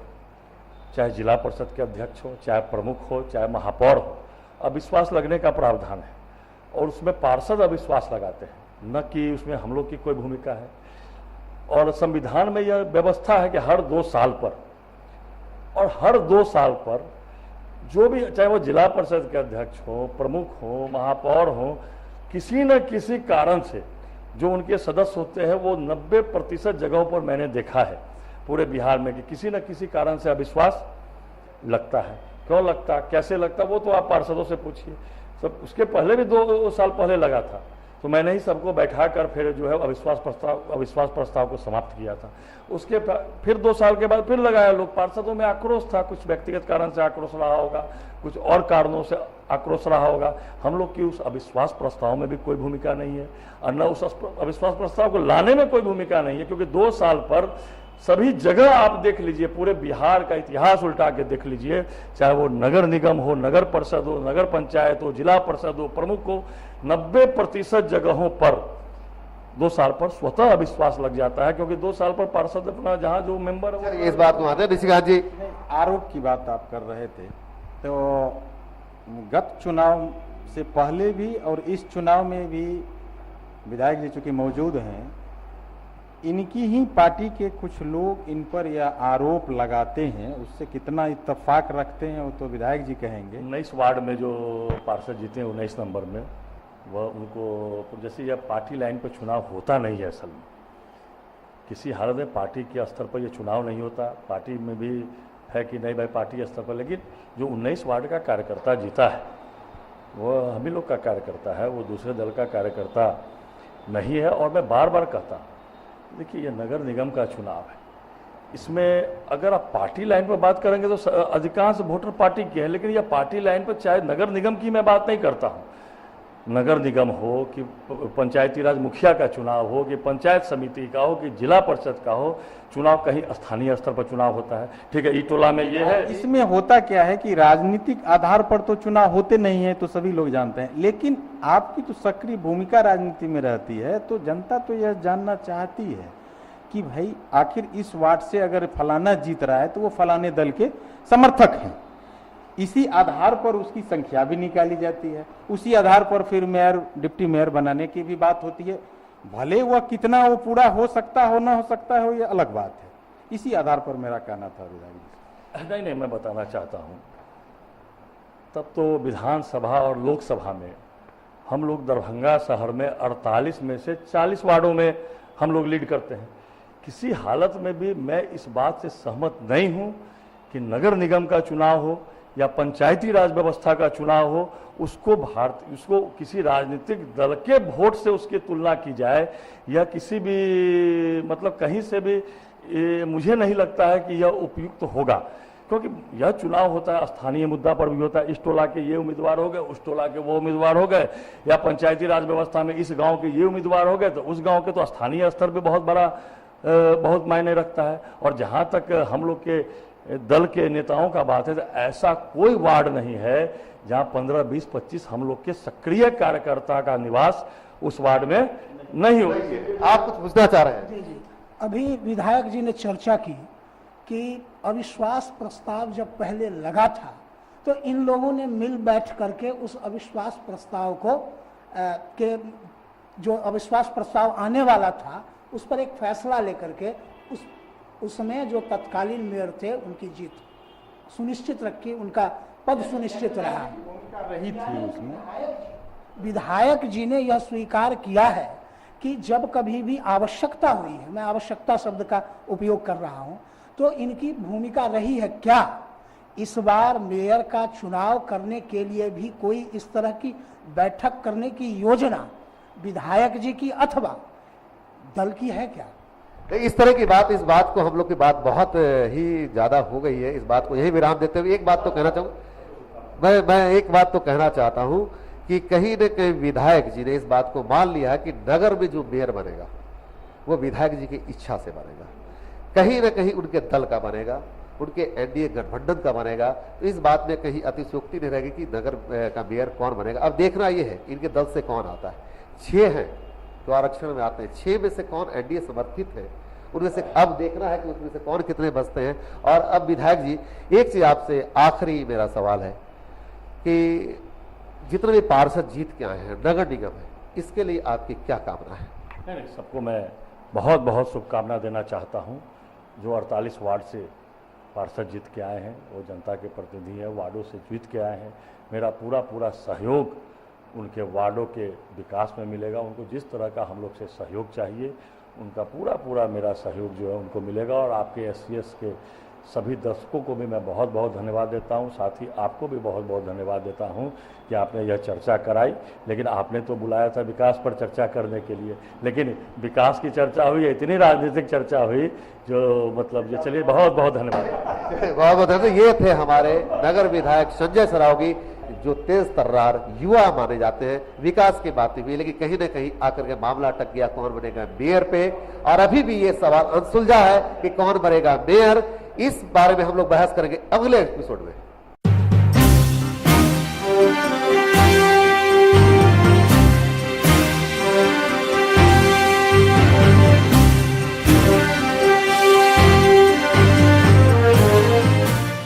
S3: चाहे जिला परिषद के अध्यक्ष हो, चाहे प्रमुख हो, चाहे महापौर हो, अविश्वास लगने का प्रावधान है और उसमें पार्षद अविश्वास लगाते हैं, न कि उसमें हम लोग की कोई भूमिका है। और संविधान में यह व्यवस्था है कि हर 2 साल पर, और हर 2 साल पर जो भी, चाहे वो जिला परिषद के अध्यक्ष हो, प्रमुख हो, महापौर हो, किसी न किसी कारण से जो उनके सदस्य होते हैं, वो 90% जगहों पर मैंने देखा है पूरे बिहार में कि किसी न किसी कारण से अविश्वास लगता है। क्यों लगता, कैसे लगता, वो तो आप पार्षदों से पूछिए। सब उसके पहले भी 2 साल पहले लगा था, तो मैंने ही सबको बैठा कर फिर जो है अविश्वास प्रस्ताव को समाप्त किया था। उसके फिर 2 साल के बाद फिर लगाया लोग। पार्षदों में आक्रोश था, कुछ व्यक्तिगत कारण से आक्रोश रहा होगा, कुछ और कारणों से आक्रोश रहा होगा। हम लोग की उस अविश्वास प्रस्ताव में भी कोई भूमिका नहीं है और न उस अविश्वास प्रस्ताव को लाने में कोई भूमिका नहीं है, क्योंकि 2 साल पर सभी जगह आप देख लीजिए, पूरे बिहार का इतिहास उल्टा के देख लीजिए, चाहे वो नगर निगम हो, नगर परिषद हो, नगर पंचायत हो, जिला परिषद हो, प्रमुख हो, 90% जगहों पर 2 साल पर स्वतः अविश्वास लग जाता है, क्योंकि 2 साल पर पार्षद अपना जहां जो मेंबर है।
S1: इस बात को आते हैं ऋषिकांत जी,
S4: आरोप की बात आप कर रहे थे, तो गत चुनाव से पहले भी और इस चुनाव में भी विधायक जी चूंकि मौजूद हैं, इनकी ही पार्टी के कुछ लोग इन पर यह आरोप लगाते हैं, उससे कितना इत्तेफाक रखते हैं वो तो विधायक जी कहेंगे।
S3: 19 वार्ड में जो पार्षद जीते हैं 19 नंबर में, वह उनको जैसे यह पार्टी लाइन पर चुनाव होता नहीं है। असल में किसी हालत में पार्टी के स्तर पर यह चुनाव नहीं होता। पार्टी में भी है कि नहीं भाई पार्टी स्तर पर, लेकिन जो 19 वार्ड का कार्यकर्ता जीता है वह हम ही लोग का कार्यकर्ता है, वो दूसरे दल का कार्यकर्ता नहीं है। और मैं बार बार कहता, देखिए ये नगर निगम का चुनाव है, इसमें अगर आप पार्टी लाइन पर बात करेंगे तो अधिकांश वोटर पार्टी के हैं, लेकिन यह पार्टी लाइन पर, चाहे नगर निगम की मैं बात नहीं करता हूँ, नगर निगम हो कि पंचायती राज मुखिया का चुनाव हो कि पंचायत समिति का हो कि जिला परिषद का हो, चुनाव कहीं स्थानीय स्तर पर चुनाव होता है। ठीक है, ईटोला में ये है।
S4: इसमें होता क्या है कि राजनीतिक आधार पर तो चुनाव होते नहीं है, तो सभी लोग जानते हैं, लेकिन आपकी तो सक्रिय भूमिका राजनीति में रहती है, तो जनता तो यह जानना चाहती है कि भाई आखिर इस वार्ड से अगर फलाना जीत रहा है तो वो फलाने दल के समर्थक हैं। इसी आधार पर उसकी संख्या भी निकाली जाती है, उसी आधार पर फिर मेयर डिप्टी मेयर बनाने की भी बात होती है। भले वह कितना वो पूरा हो सकता हो ना हो सकता हो, ये अलग बात है। इसी आधार पर मेरा कहना था विधायक जी।
S3: नहीं, मैं बताना चाहता हूँ, तब तो विधानसभा और लोकसभा में हम लोग दरभंगा शहर में 48 में से 40 वार्डों में हम लोग लीड करते हैं। किसी हालत में भी मैं इस बात से सहमत नहीं हूँ कि नगर निगम का चुनाव हो या पंचायती राज व्यवस्था का चुनाव हो, उसको किसी राजनीतिक दल के वोट से उसकी तुलना की जाए या किसी भी मतलब कहीं से भी, मुझे नहीं लगता है कि यह उपयुक्त होगा, क्योंकि यह चुनाव होता है स्थानीय मुद्दा पर भी होता है। इस टोला के ये उम्मीदवार हो गए, उस टोला के वो उम्मीदवार हो गए, या पंचायती राज व्यवस्था में इस गांव के ये उम्मीदवार हो गए, तो उस गांव के तो स्थानीय स्तर पे बहुत मायने रखता है। और जहां तक हम लोग के दल के नेताओं का बात है, तो ऐसा कोई वार्ड नहीं है जहां 15, 20, 25 हम लोग के सक्रिय कार्यकर्ता का निवास उस वार्ड में नहीं हो।
S1: आप कुछ पूछना चाह रहे हैं?
S2: जी, अभी विधायक जी ने चर्चा की कि अविश्वास प्रस्ताव जब पहले लगा था तो इन लोगों ने मिल बैठ करके उस अविश्वास प्रस्ताव को जो अविश्वास प्रस्ताव आने वाला था उस पर एक फैसला लेकर के उसमें जो तत्कालीन मेयर थे उनकी जीत सुनिश्चित रखी, उनका पद सुनिश्चित रहा।
S4: रही थी उसमें
S2: विधायक जी ने यह स्वीकार किया है कि जब कभी भी आवश्यकता हुई है, मैं आवश्यकता शब्द का उपयोग कर रहा हूं, तो इनकी भूमिका रही है क्या। इस बार मेयर का चुनाव करने के लिए भी कोई इस तरह की बैठक करने की योजना विधायक जी की अथवा दल की है क्या?
S1: इस तरह की बात, इस बात को हम लोग की बात बहुत ही ज्यादा हो गई है। इस बात को यही विराम देते हुए एक बात तो कहना चाहूंगा, मैं एक बात तो कहना चाहता हूं कि कहीं न कहीं विधायक जी ने इस बात को मान लिया है कि नगर में जो मेयर बनेगा वो विधायक जी की इच्छा से बनेगा, कहीं न कहीं उनके दल का बनेगा, उनके एनडीए गठबंधन का बनेगा। तो इस बात में कहीं अतिशयोक्ति नहीं रहेगी कि नगर का मेयर कौन बनेगा। अब देखना यह है इनके दल से कौन आता है। 6 हैं तो आरक्षण में आते हैं, 6 में से कौन एनडीए समर्थित है उनमें से अब देखना है कि उसमें से कौन कितने बचते हैं। और अब विधायक जी, एक चीज आपसे आखिरी मेरा सवाल है कि जितने भी पार्षद जीत के आए हैं, नगर निगम है, इसके लिए आपकी क्या कामना है?
S3: नहीं, सबको मैं बहुत बहुत शुभकामना देना चाहता हूं। जो 48 वार्ड से पार्षद जीत के आए हैं वो जनता के प्रतिनिधि हैं, वार्डों से जीत के आए हैं। मेरा पूरा सहयोग उनके वार्डों के विकास में मिलेगा। उनको जिस तरह का हम लोग से सहयोग चाहिए उनका पूरा मेरा सहयोग जो है उनको मिलेगा। और आपके SCS के सभी दर्शकों को भी मैं बहुत बहुत धन्यवाद देता हूं, साथ ही आपको भी बहुत बहुत धन्यवाद देता हूं कि आपने यह चर्चा कराई। लेकिन आपने तो बुलाया था विकास पर चर्चा करने के लिए, लेकिन विकास की चर्चा हुई, इतनी राजनीतिक चर्चा हुई जो मतलब ये, चलिए बहुत बहुत धन्यवाद।
S1: बहुत बहुत धन्यवाद। ये थे हमारे नगर विधायक संजय सरावगी, जो तेज तर्रार युवा माने जाते हैं। विकास की बातें हुई, लेकिन कहीं ना कहीं आकर के मामला अटक गया कौन बनेगा मेयर पे, और अभी भी ये सवाल अनसुलझा है कि कौन बनेगा मेयर। इस बारे में हम लोग बहस करेंगे अगले एपिसोड में।